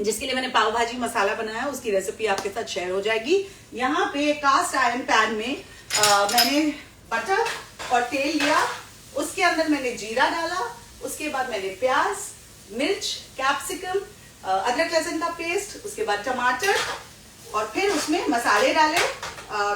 जिसके लिए मैंने पाव भाजी मसाला बनाया, उसकी रेसिपी आपके साथ शेयर हो जाएगी. यहाँ पे कास्ट आयरन पैन में मैंने बटर और तेल लिया, उसके अंदर मैंने जीरा डाला, उसके बाद मैंने प्याज, मिर्च, कैप्सिकम, अदरक लहसुन का पेस्ट, उसके बाद टमाटर, और फिर उसमें मसाले डाले,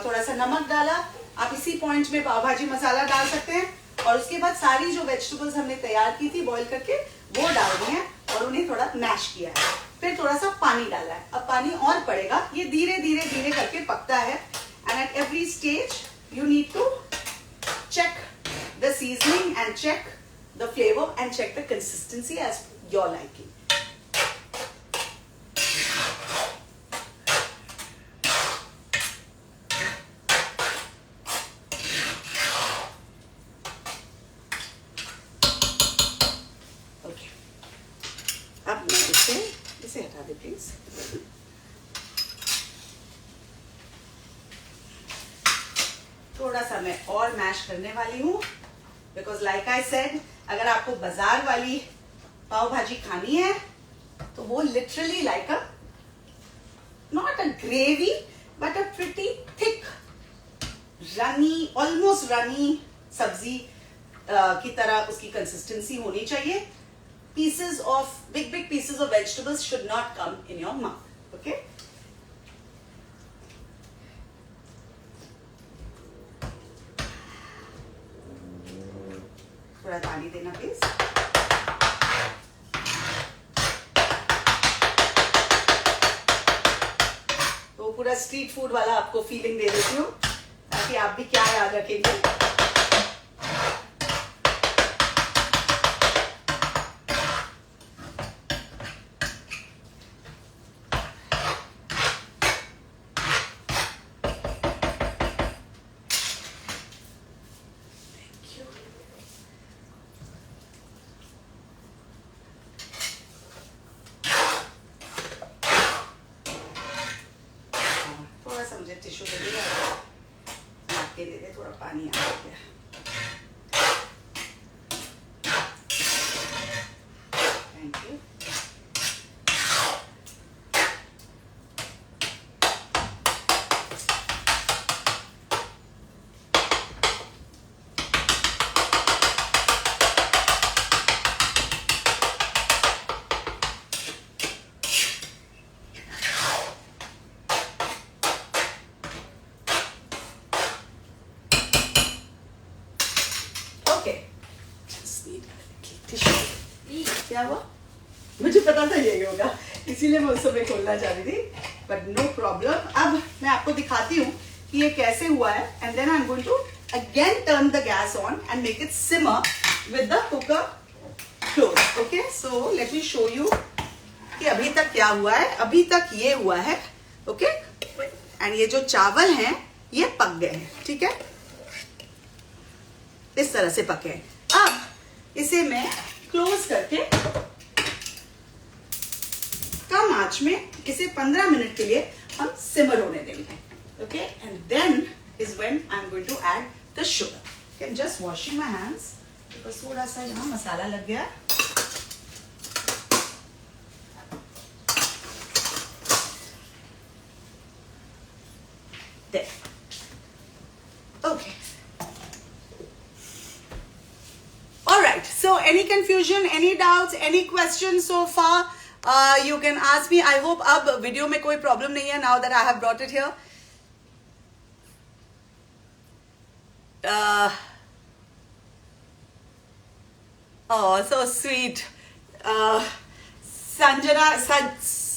थोड़ा सा नमक डाला. आप इसी पॉइंट में पाव भाजी मसाला डाल सकते हैं. और उसके बाद सारी जो वेजिटेबल्स हमने तैयार की थी बॉईल करके, वो डाल दी हैं और उन्हें थोड़ा मैश किया है. फिर थोड़ा सा पानी डाला है. अब पानी और पड़ेगा. ये धीरे धीरे धीरे करके पकता है. And at every stage you need to check the seasoning and check the flavor and check the consistency as your liking. Okay. अब मैं इसे हटा दे प्लीज. थोड़ा सा मैं और मैश करने वाली हूँ, बिकॉज लाइक आई सेड, अगर आपको बाजार वाली पाव भाजी खानी है तो वो literally like a not a gravy but a pretty thick runny, almost runny सब्जी की तरह उसकी कंसिस्टेंसी होनी चाहिए. Pieces of big pieces of vegetables should not come in your mouth. Okay. थोड़ा पानी देना प्लीज. तो पूरा स्ट्रीट फूड वाला आपको फीलिंग दे देती हूँ ताकि आप भी क्या याद रखेंगे. टिश्यू दे दिया, दे दे, थोड़ा पानी आ गया. Thank you. क्या हुआ? मुझे पता था यही होगा, इसीलिए मैं उस समय खोलना चाह रही थी, बट नो प्रॉब्लम. अब मैं आपको दिखाती हूँ कि ये कैसे हुआ है, and then I am going to again turn the gas on and make it simmer with the cooker close. Okay, so let me show you कि अभी तक क्या हुआ है. अभी तक ये हुआ है. ओके, एंड ये जो चावल हैं ये पक गए हैं. ठीक है, इस तरह से पके हैं. अब इसे मैं क्लोज करके कम आंच में इसे 15 मिनट के लिए हम सिमर होने देंगे. Okay, and then is when I am going to add the sugar. I am just washing my hands because थोड़ा सा यहाँ मसाला लग गया. Okay, so any confusion, any doubts, any questions so far, you can ask me. I hope अब video में कोई problem नहीं है now that I have brought it here. Oh, so sweet.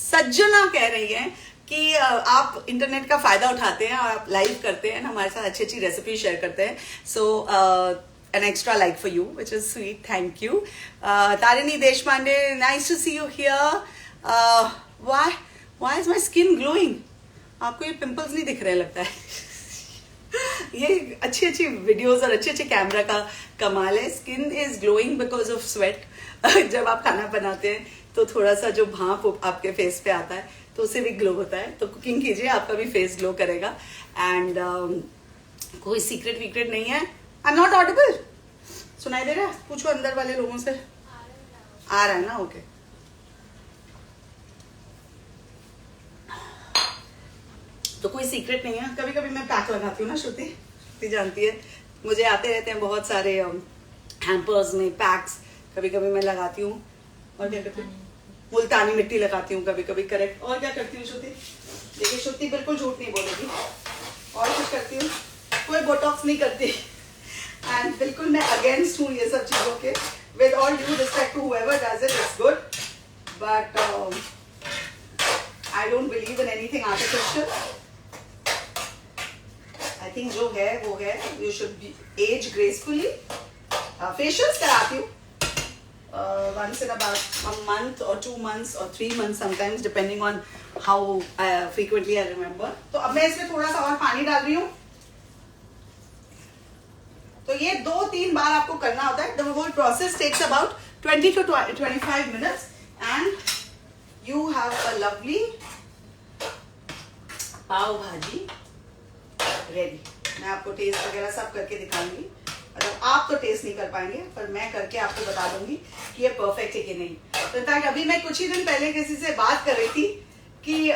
सज्जना कह रही है कि आप इंटरनेट का फायदा उठाते हैं और आप लाइव करते हैं, हमारे साथ अच्छी अच्छी रेसिपी शेयर करते हैं. So an extra like for you, which is sweet. Thank you. Tarini Deshpande, nice to see you here. Why is my skin glowing? आपको ये pimples नहीं दिख रहे लगता है. ये अच्छी अच्छी videos और अच्छे अच्छे कैमरा का कमाल है. Skin is glowing because of sweat. जब आप खाना बनाते हैं तो थोड़ा सा जो भाप आपके फेस पे आता है तो उससे भी ग्लो होता है. तो कुकिंग कीजिए, आपका भी फेस ग्लो करेगा. एंड कोई सीक्रेट वीक्रेट नहीं है. I'm not audible. सुनाई दे रहा है? पूछो अंदर वाले लोगों से. आ रहा है ना? ओके. तो कोई सीक्रेट नहीं है. कभी कभी मैं पैक लगाती हूँ ना, श्रुति जानती है, मुझे आते रहते हैं बहुत सारे हैम्पर्स में पैक्स. कभी कभी मैं लगाती हूँ. और क्या करती हूँ? मुल्तानी मिट्टी लगाती हूँ कभी कभी. करेक्ट. और क्या करती हूँ श्रुति? देखिए, श्रुति बिल्कुल झूठ नहीं बोलेगी. और कुछ करती हूँ? कोई बोटॉक्स नहीं करती. एंड बिल्कुल मैं अगेंस्ट हूँ ये सब चीजों के. With all due respect to whoever does it, it's good, but I don't believe in anything artificial. I think जो है वो है. You should be age gracefully. Facials कराती हूँ once in about a month or 2 months or 3 months sometimes, depending on how frequently I remember. तो अब मैं इसमें थोड़ा सा और पानी डाल रही हूँ. तो ये 2-3 बार आपको करना होता है. The whole process takes about 20 to 25 minutes and you have a lovely पाव भाजी ready. मैं आपको टेस्ट वगैरह सब करके दिखाऊंगी. मतलब आप तो टेस्ट नहीं कर पाएंगे, पर मैं करके आपको बता दूंगी कि ये परफेक्ट है कि नहीं. तो इनफैक्ट अभी मैं कुछ ही दिन पहले किसी से बात कर रही थी कि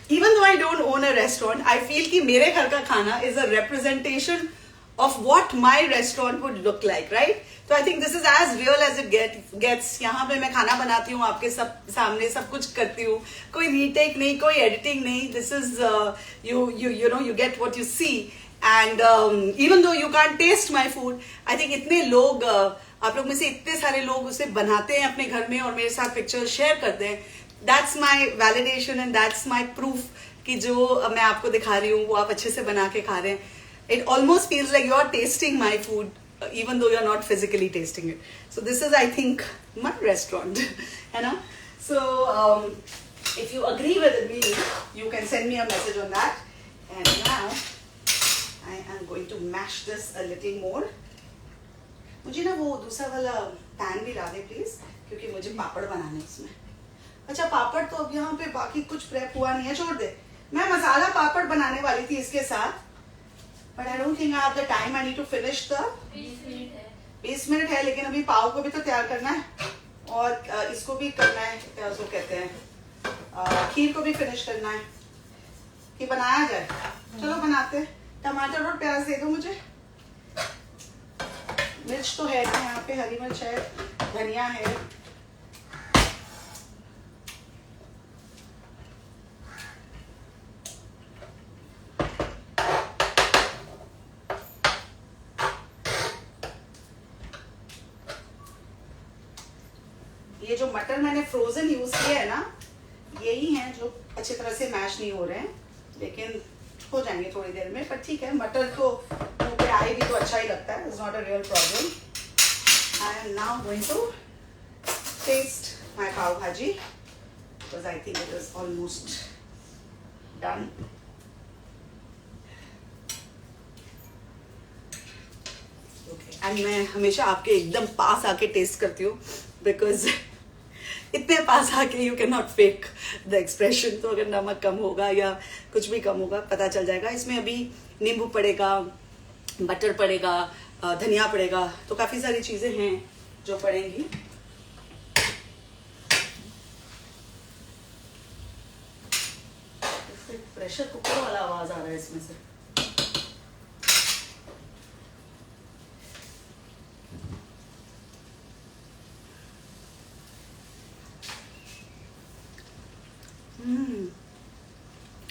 even though I don't own a restaurant, I feel कि मेरे घर का खाना is a representation of what my restaurant would look like, right? So I think this is as real as it gets. यहाँ पे मैं खाना बनाती हूँ आपके सब सामने, सब कुछ करती हूँ, कोई रीटेक नहीं, कोई एडिटिंग नहीं. This is you know, you get what you see. And even though you can't taste my food, I think इतने लोग आप लोग में से इतने सारे लोग उसे बनाते हैं अपने घर में और मेरे साथ पिक्चर शेयर करते हैं. That's my validation and that's my proof कि जो मैं आपको दिखा रही हूँ वो आप अच्छे से बना के खा रहे हैं. It almost feels like you're tasting my food, even though you're not physically tasting it. So this is, I think, my restaurant, you know. So if you agree with me, you can send me a message on that. And now I am going to mash this a little more. मुझे ना वो दूसरा वाला pan भी ला दे please, क्योंकि मुझे पापड़ बनाने उसमें. अच्छा पापड़ तो अब यहाँ पे बाकी कुछ प्रेप हुआ नहीं है, छोड़ दे. मैं मसाला पापड़ बनाने वाली थी इसके साथ, but I don't think I have the time. I need to finish the 20 minute है, लेकिन अभी पाव को भी तो तैयार करना है और इसको भी करना है, क्या उसको कहते हैं, खीर को भी फिनिश करना है कि बनाया जाए. चलो बनाते हैं. टमाटर और प्याज दे दो मुझे. मिर्च तो है यहाँ पे, हरी मिर्च है, धनिया है. ये जो मटर मैंने फ्रोजन यूज किया है ना, यही हैं जो अच्छी तरह से मैश नहीं हो रहे हैं, लेकिन हो जाएंगे थोड़ी देर में. पर ठीक है, मटर तो मुंह पे आए भी तो अच्छा ही लगता है. It's not a real problem. I am now going to taste my pav bhaji because I think it is almost done. And मैं हमेशा आपके एकदम पास आके टेस्ट करती हूँ बिकॉज इतने पास आके you can not fake the expression. तो अगर नमक कम होगा या कुछ भी कम होगा पता चल जाएगा. इसमें अभी नींबू पड़ेगा, बटर पड़ेगा, धनिया पड़ेगा, तो काफ़ी सारी चीज़ें हैं जो पड़ेंगी. प्रेशर कुकर वाला आवाज़ आ रहा है इसमें से.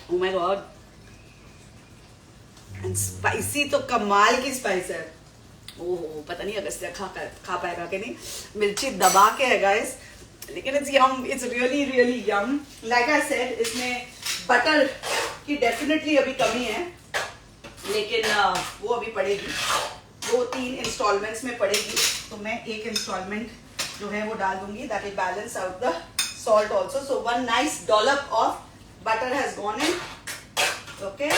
Oh my God. And spicy तो कमाल की स्पाइस है. ओह पता नहीं अगर से खा पाएगा कि नहीं. मिर्ची दबा के है गाइस, लेकिन it's yum. It's really really yum. Like I said, इसमें बटर की डेफिनेटली अभी कमी है, लेकिन वो अभी पड़ेगी. 2-3 इंस्टॉलमेंट्स में पड़ेगी, तो मैं एक इंस्टॉलमेंट जो है वो डाल दूंगी. That will balance out the salt also. So one nice dollop of butter has gone in. Okay.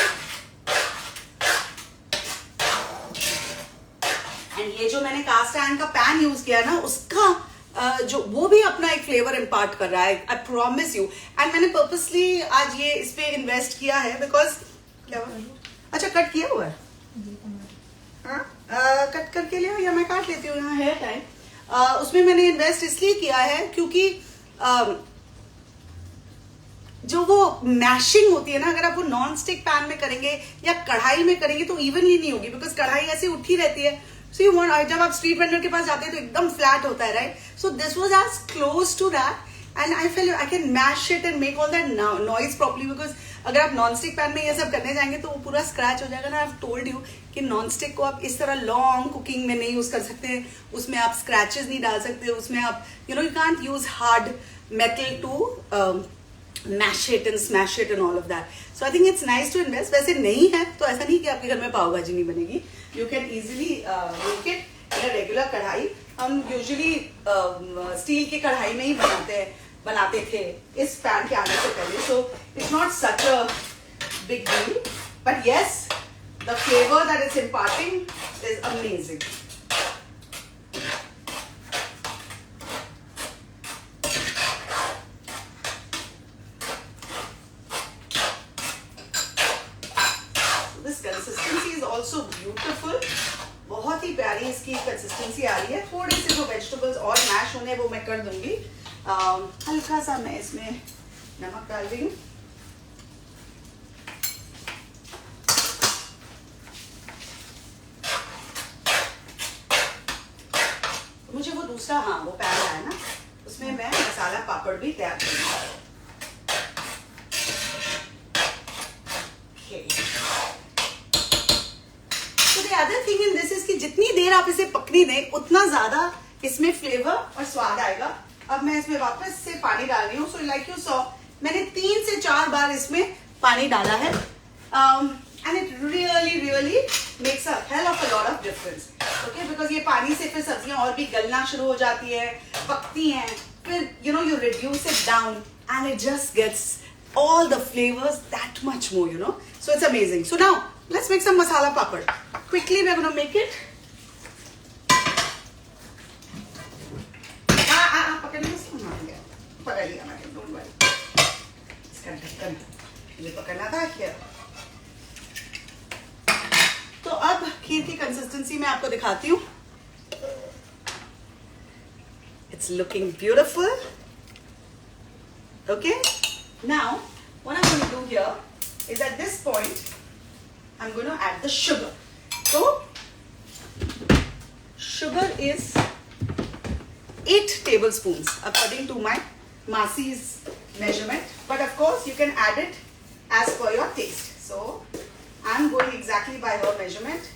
And ये जो मैंने कास्ट आयरन का पैन यूज किया ना, उसका जो वो भी अपना एक फ्लेवर इम्पार्ट कर रहा है. I promise you. एंड मैंने पर्पसली आज ये इस पे इन्वेस्ट किया है बिकॉज क्या अच्छा कट किया हुआ है. कट करके लिया या मैं काट लेती हूँ, यहाँ है टाइम. उसमें मैंने इन्वेस्ट इसलिए किया है क्योंकि जो वो मैशिंग होती है ना, अगर आप वो नॉन स्टिक पैन में करेंगे या कढ़ाई में करेंगे तो इवनली नहीं होगी, बिकॉज कढ़ाई ऐसे उठी रहती है. सो यू वांट, जब आप स्ट्रीट वेंडर के पास जाते हैं तो एकदम फ्लैट होता है, right. So this was as close to that and I feel I can mash it and make all that noise properly. Because अगर आप नॉन स्टिक पैन में ये सब करने जाएंगे तो वो पूरा स्क्रैच हो जाएगा ना. आई हैव टोल्ड यू कि नॉन स्टिक को आप इस तरह लॉन्ग कुकिंग में नहीं यूज कर सकते. उसमें आप स्क्रैचेस नहीं डाल सकते. उसमें आप you can't use hard metal to mash it and smash it and all of that. So I think it's nice to invest. वैसे नहीं है तो ऐसा नहीं कि आपके घर में पाव भाजी नहीं बनेगी. You can easily make it in a regular कढ़ाई. हम usually स्टील की कढ़ाई में ही बनाते थे इस पैन के आने से पहले. So it's not such a big deal. But yes, the flavor that it's imparting is amazing. Also beautiful. बहुत ही प्यारी इसकी कंसिस्टेंसी आ रही है. थोड़े से जो वेजिटेबल्स और मैश होने वो मैं कर दूंगी. हल्का सा मैं इसमें नमक डाल रही हूँ. दूसरा, हाँ वो पैन है ना, उसमें मैं मसाला पापड़ भी तैयार करूँगी। So the other thing in this is कि जितनी देर आप इसे पकने दें उतना ज्यादा इसमें फ्लेवर और स्वाद आएगा। अब मैं इसमें वापस से पानी डाल रही हूँ। सो लाइक यू सॉ, मैंने 3 से 4 बार इसमें पानी डाला है, and it really makes a hell of a lot of difference. Okay, because ये पानी से फिर सब्जियां और भी गलना शुरू हो जाती है, पकती हैं, फिर you reduce it down and it just gets all the flavors that much more, so it's amazing. So now let's make some masala papad. Quickly we're going to make it. पकड़ने में सुन आ गया, पकड़ लिया मैंने, don't worry. इसका ढक्कन ये पकड़ना था here. तो अब खीर की कंसिस्टेंसी मैं आपको दिखाती हूँ. It's looking beautiful. Okay. Now, what I'm going to do here is at this point, I'm going to add the sugar. So, sugar is 8 tablespoons according to my Masi's measurement. But of course, you can add it as per your taste. So, I'm going exactly by her measurement.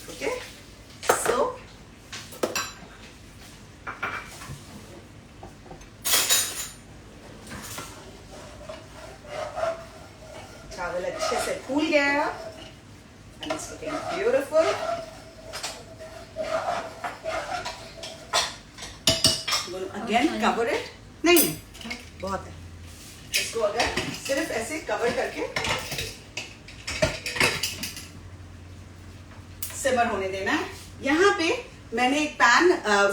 Okay. So, चावल अच्छे से फूल गया and it's looking beautiful. Again cover it. नहीं बहुत है, इसको अगर सिर्फ ऐसे कवर करके सिमर होने देना है। यहाँ पे मैंने एक पैन,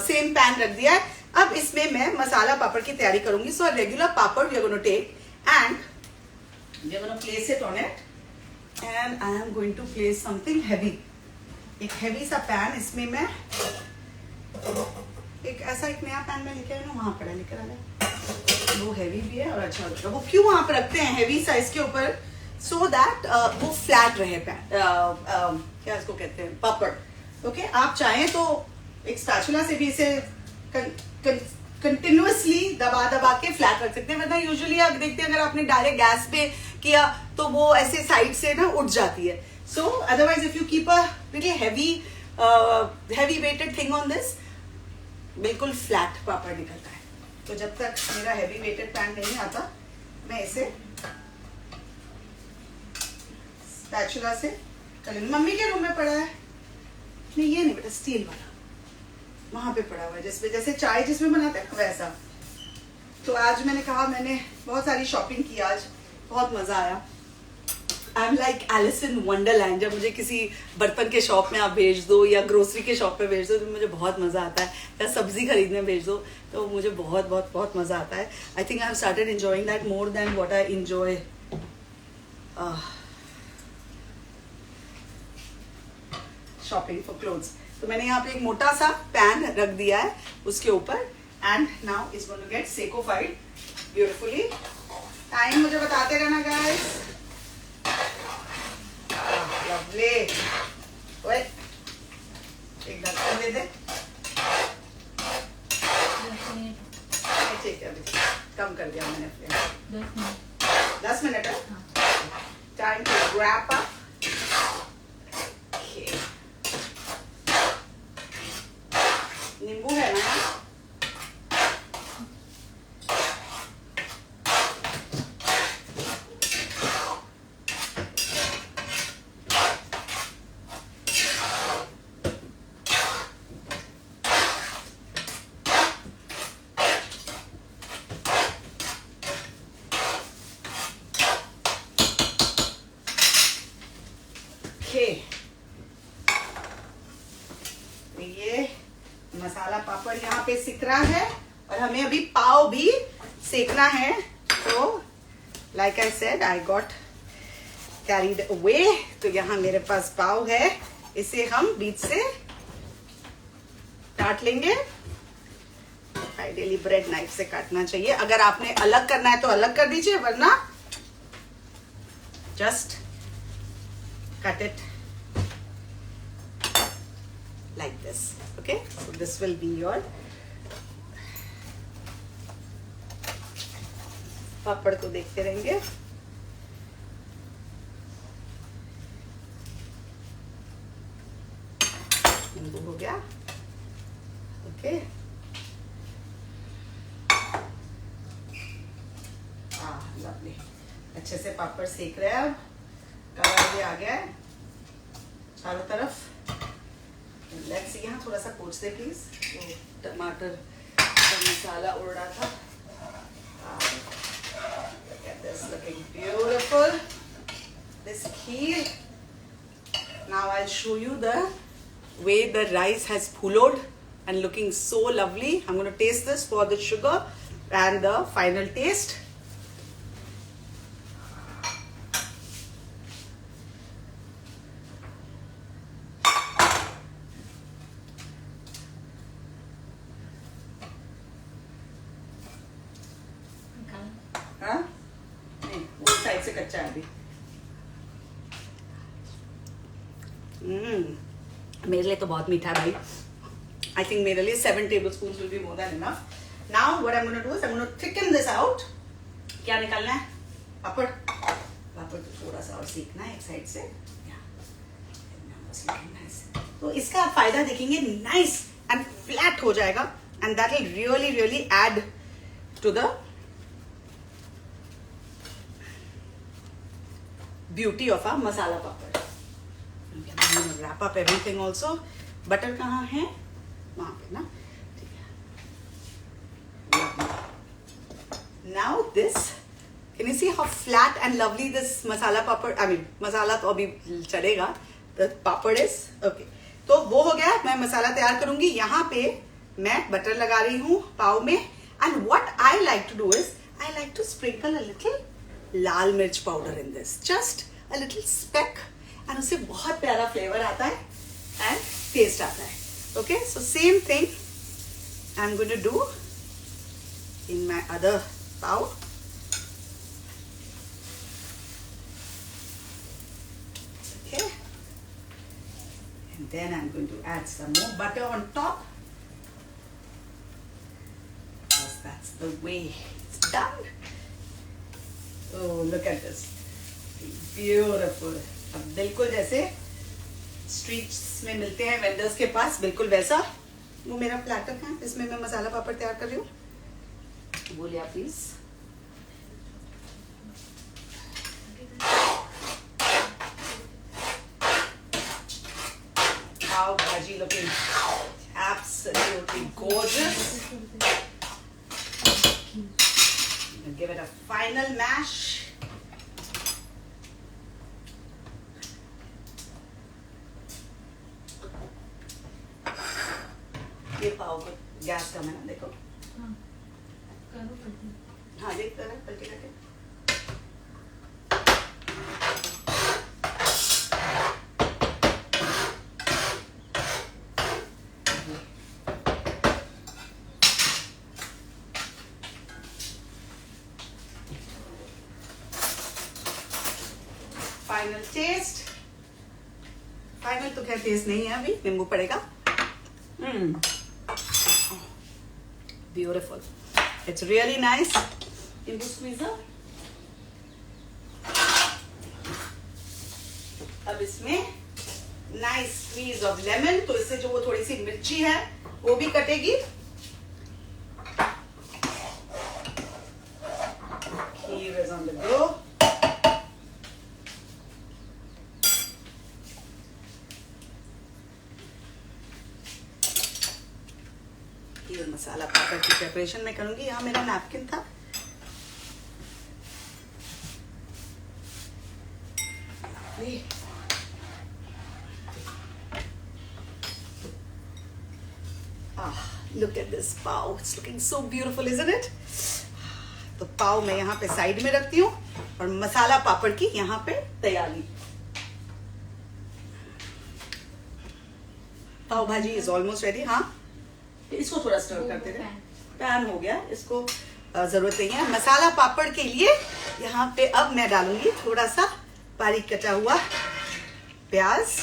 सेम पैन रख दिया है। अब इसमें मैं मसाला पापड़ की तैयारी करूंगी। So regular papad we are going to take and we are going to place it on it, and I am going to place something heavy. एक heavy सा पैन, इसमें मैं एक ऐसा एक नया पैन में लेके आई ना, वहां पड़ा लेकर आ गया। वो heavy भी है और अच्छा लगता है। वो क्यों वहां पर रखते हैं heavy साइज के ऊपर? So that वो फ्लैट रहे पैन, क्या इसको कहते हैं, पापड़। ओके, आप चाहें तो एक स्पैचुला से भी इसे कंटिन्यूअसली दबा दबा के फ्लैट रख सकते हैं, वरना यूजुअली आप देखते हैं अगर आपने डायरेक्ट गैस पे किया तो वो ऐसे साइड से ना उठ जाती है। So otherwise if you keep a little heavy weighted thing on this, बिल्कुल फ्लैट पापड़ निकलता है। तो जब तक मेरा हेवी वेटेड पैन नहीं आता, मैं इसे स्पैचुला से कर लूंगी। मम्मी के रूम में पड़ा है, नहीं ये नहीं बेटा, स्टील वाला वहां पे पड़ा हुआ है, जिसमें जैसे चाय जिसमें बनाते हैं वैसा। तो आज मैंने कहा, मैंने बहुत सारी शॉपिंग की आज, बहुत मजा आया। I am like Alice in Wonderland. जब मुझे किसी बर्तन के शॉप में आप भेज दो या ग्रोसरी के शॉप में भेज दो तो मुझे बहुत मजा आता है, या सब्जी खरीदने भेज दो तो मुझे बहुत बहुत बहुत मजा आता है। I think I have started enjoying that more than what I enjoy shopping for clothes. तो मैंने यहाँ पे एक मोटा सा पैन रख दिया है उसके ऊपर, and now it's going to get सेकोफाइड ब्यूटीफुली। टाइम मुझे बताते रहना गाइस। लवली, ओए एक ढक्कन दे दे। ठीक है, अभी कम कर दिया मैंने फ्लेम। 10 मिनट है। Time to wrap up. नींबू है ना? ये मसाला पापड़ यहाँ पे सिक रहा है और हमें अभी पाव भी सेकना है। तो like I said, I got carried away. तो यहाँ मेरे पास पाव है, इसे हम बीच से काट लेंगे। आइडियली ब्रेड नाइफ से काटना चाहिए। अगर आपने अलग करना है तो अलग कर दीजिए, वरना just cut it like this. Okay, so this will be your पापड़ को देखते रहेंगे. नींबू हो गया. Okay, lovely. अच्छे से पापड़ सेक रहे हैं. अब कलर भी आ गया है चारों तरफ. लेट्स यहाँ थोड़ा सा पोंछ दे प्लीज. तो टमाटर का मसाला उड़ रहा था. Look at this, looking beautiful. This kheer. Now I'll show you the way the rice has pulled and looking so lovely. I'm going to taste this for the sugar and the final taste. हाँ नहीं, वो side से कच्चा है अभी. मेरे लिए तो बहुत मीठा है भाई. I think मेरे लिए 7 tablespoons will be more than enough. Now what I'm going to do is I'm going to thicken this out. क्या निकालना है? पापड़. पापड़ तो थोड़ा सा और सीखना है एक साइड से. तो इसका आप फायदा देखेंगे. नाइस एंड फ्लैट हो जाएगा and that will really really add to the beauty of our masala papad. I'm going to wrap up everything also. Butter कहाँ है? वहाँ पे ना. ठीक है. Now this, can you see how flat and lovely this masala papad? I mean मसाला तो अभी चलेगा. The papad is okay. तो वो हो गया. मैं मसाला तैयार करूँगी. यहाँ पे मैं बटर लगा रही हूँ पाव में. And what I like to do is I like to sprinkle a little lal mirch powder in this. Just a little speck and उससे बहुत प्यारा फ्लेवर आता है एंड टेस्ट आता है. Okay, so same thing I am going to do in my other pav. Okay, and then I am going to add some more butter on top. That's the way it's done. Oh, look at this. Beautiful. अब बिल्कुल जैसे streets में मिलते हैं vendors के पास, बिल्कुल वैसा. वो मेरा प्लेटर है, इसमें मैं मसाला पापड़ तैयार कर रही हूँ. बोलिए आप प्लीज. पाव भाजी looking absolutely gorgeous. Give it a final mash. ये पाव को गैस कम है ना, देखो. हाँ देख कर पलटे करके. Final test. फाइनल तो खैर टेस्ट नहीं है, अभी नींबू पड़ेगा. ब्यूटिफुल. It's really nice. नींबू स्क्वीजर. अब इसमें नाइस स्क्वीज ऑफ लेमन. तो इससे जो वो थोड़ी सी मिर्ची है वो भी कटेगी. खीर is on the go. Masala papad की प्रिपरेशन में करूंगी. यहाँ मेरा नैपकिन था. Look at this pav. It's looking so beautiful, isn't it? तो पाव मैं यहाँ पे साइड में रखती हूँ और मसाला पापड़ की यहाँ पे तैयारी. पाव भाजी इज ऑलमोस्ट रेडी. हाँ, इसको थोड़ा स्टर करते रहे. पैन हो गया, इसको जरूरत नहीं है. मसाला पापड़ के लिए यहाँ पे अब मैं डालूंगी थोड़ा सा बारीक कटा हुआ प्याज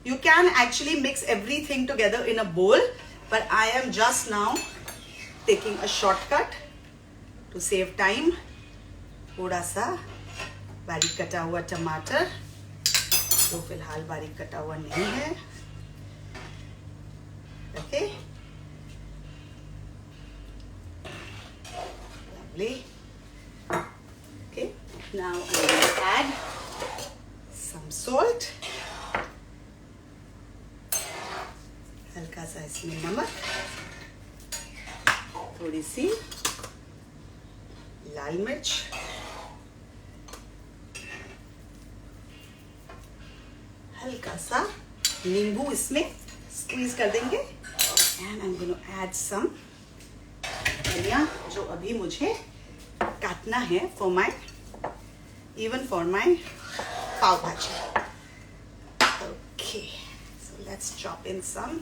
You can actually mix everything together in a bowl, but I am just now taking a shortcut to save time. थोड़ा सा बारीक कटा हुआ टमाटर, तो फिलहाल बारीक कटा हुआ नहीं है. Okay. Lovely. Okay. Now I'm going to add some salt. हल्का सा इसमें नमक, थोड़ी सी लाल मिर्च, हल्का सा नींबू इसमें स्क्वीज कर देंगे. And I am going to add some dhania, जो अभी मुझे काटना है for my pav bhaji. Okay, so let's chop in some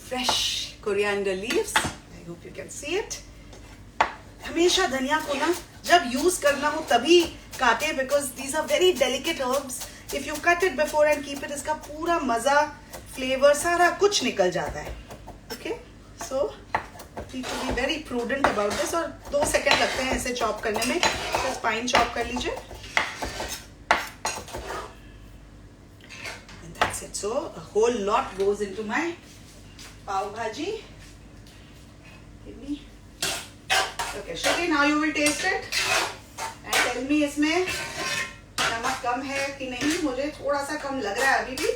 fresh coriander leaves. I hope you can see it. हमेशा धनिया को ना जब यूज करना हो तभी काटे, because these are very delicate herbs. If you cut it before and keep it, इसका पूरा मजा, फ्लेवर, सारा कुछ निकल जाता है. Okay, so need to be very prudent about this. और 2 सेकंड लगते हैं इसे चॉप करने में. बस फाइन चॉप कर लीजिए. And that's it. So a whole lot goes into my pav bhaji. Give me. Okay, Shruti, now you will taste it and tell me इसमें नमक कम है कि नहीं. मुझे थोड़ा सा कम लग रहा है अभी भी,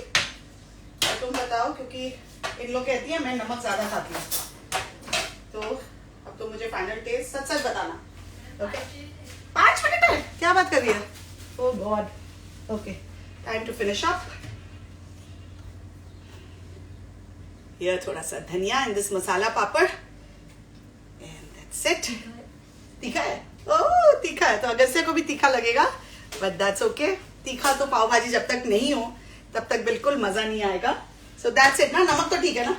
और तुम बताओ, क्योंकि इन लोग कहती है मैं नमक ज्यादा खाती हूँ. तो अब तो मुझे फाइनल टेस्ट सच सच बताना. ओके, 5 मिनट है, क्या बात कर रही है. Oh God. Okay, time to finish up. Here थोड़ा सा धनिया in this masala papad, and that's it. तीखा है? ओह तीखा है, तो अगस्त्य को भी तीखा लगेगा, but that's okay. तीखा तो पाव भाजी जब तक नहीं हो तब तक बिल्कुल मजा नहीं आएगा. So that's it ना. नमक तो ठीक है ना?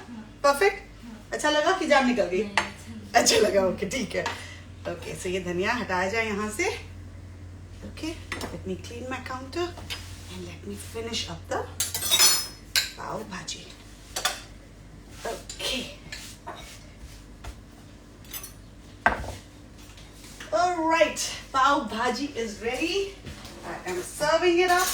परफेक्ट. अच्छा लगा कि जान निकल गई? अच्छा लगा. ओके ठीक है. ओके, so ये धनिया हटाया जाए यहाँ से. Okay, let me clean my counter and let me finish up the पाव भाजी. Okay. All right, pav bhaji is ready. I am serving it up.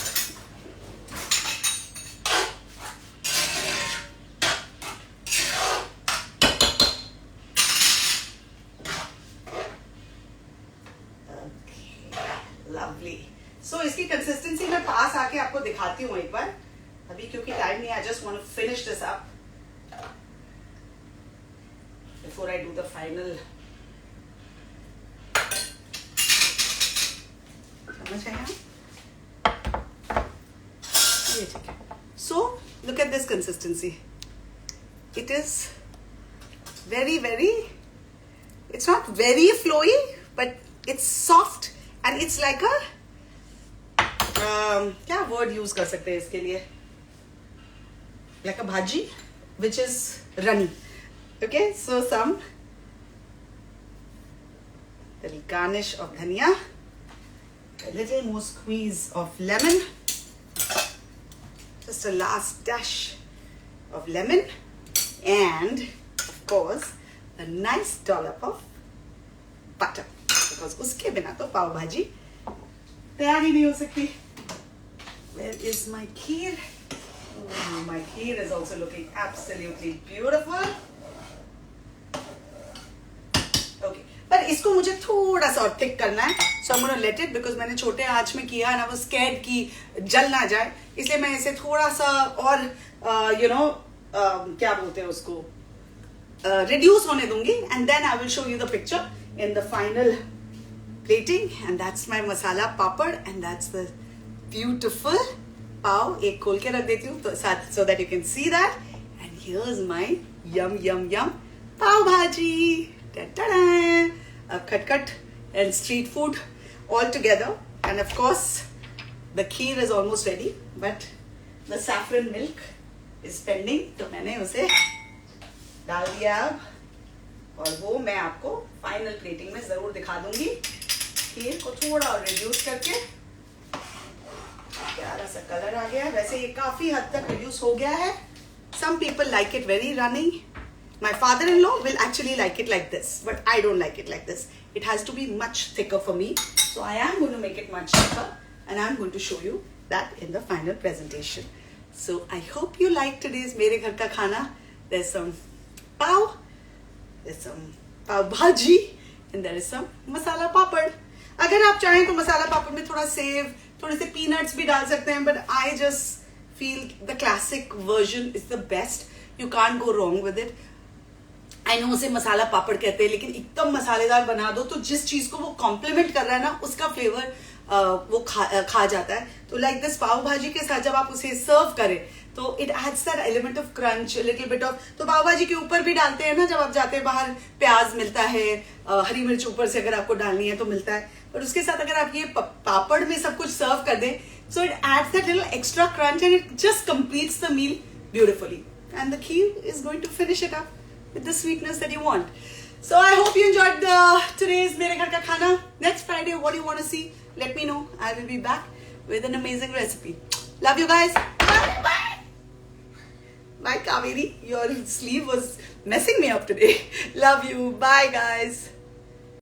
Okay, lovely. So इसकी consistency मैं पास आके आपको दिखाती हूँ एक बार. अभी क्योंकि टाइम नहीं, I just want to finish this up before I do the final. समझ आया? ये ठीक है. So look at this consistency. It is very, it's not very flowy, but it's soft and it's like a क्या word use कर सकते हैं इसके लिए? Like a bhaji, which is runny. Okay, so some little garnish of dhania, a little more squeeze of lemon, just a last dash of lemon, and of course a nice dollop of butter, because uske bina to pav bhaji तैयार ही नहीं हो सकती. Where is my kheer? Oh, my kheer is also looking absolutely beautiful. Okay, पर इसको मुझे थोड़ा सा और थिक करना है. So I'm gonna let it, because मैंने छोटे आंच में किया है ना, वो scared कि जल ना जाए, इसलिए मैं इसे थोड़ा सा और क्या बोलते हैं उसको, reduce होने दूंगी, and then I will show you the picture in the final plating. And that's my masala papad, and that's the beautiful pav. एक खोल के रख देती हूँ तो साथ, so that you can see that. And here's my yum pav bhaji. Ta-da! Khat and street food all together. And of course the kheer is almost ready, but the saffron milk is pending, तो मैंने उसे डाल दिया अब, और वो मैं आपको फाइनल प्लेटिंग में जरूर दिखा दूंगी. खीर को थोड़ा और रिड्यूस करके प्यारा सा कलर आ गया है. वैसे ये काफी हद तक रिड्यूस हो गया है. Some people like it very runny. My father-in-law will actually like it like this, but I don't like it like this. It has to be much thicker for me. So I am going to make it much thicker, and I'm going to show you that in the final presentation. So I hope you like today's Mere Ghar Ka Khana. There's some pav, there's some pav bhaji, and there is some masala papad. अगर आप चाहें तो मसाला पापड़ में थोड़ा save, थोड़े से peanuts भी डाल सकते हैं, but I just feel the classic version is the best. You can't go wrong with it. I know उसे मसाला पापड़ कहते हैं, लेकिन एकदम मसालेदार बना दो तो जिस चीज को वो कॉम्प्लीमेंट कर रहा है ना, उसका फ्लेवर वो खा जाता है. तो लाइक दिस पाव भाजी के साथ जब आप उसे सर्व करें तो it adds that element of crunch, little bit of. तो पाव भाजी के ऊपर भी डालते हैं ना, जब आप जाते हैं बाहर प्याज मिलता है, हरी मिर्च ऊपर से अगर आपको डालनी है तो मिलता है. और उसके साथ अगर आप ये पापड़ में सब कुछ सर्व कर दें, so it adds that little extra crunch and it just completes the meal beautifully. And the kheer is going to finish it up with the sweetness that you want. So I hope you enjoyed today's Mere Ghar Ka Khana. Next Friday, what do you want to see? Let me know. I will be back with an amazing recipe. Love you guys. Bye. Bye. Bye, Kaveri. Your sleeve was messing me up today. Love you. Bye, guys.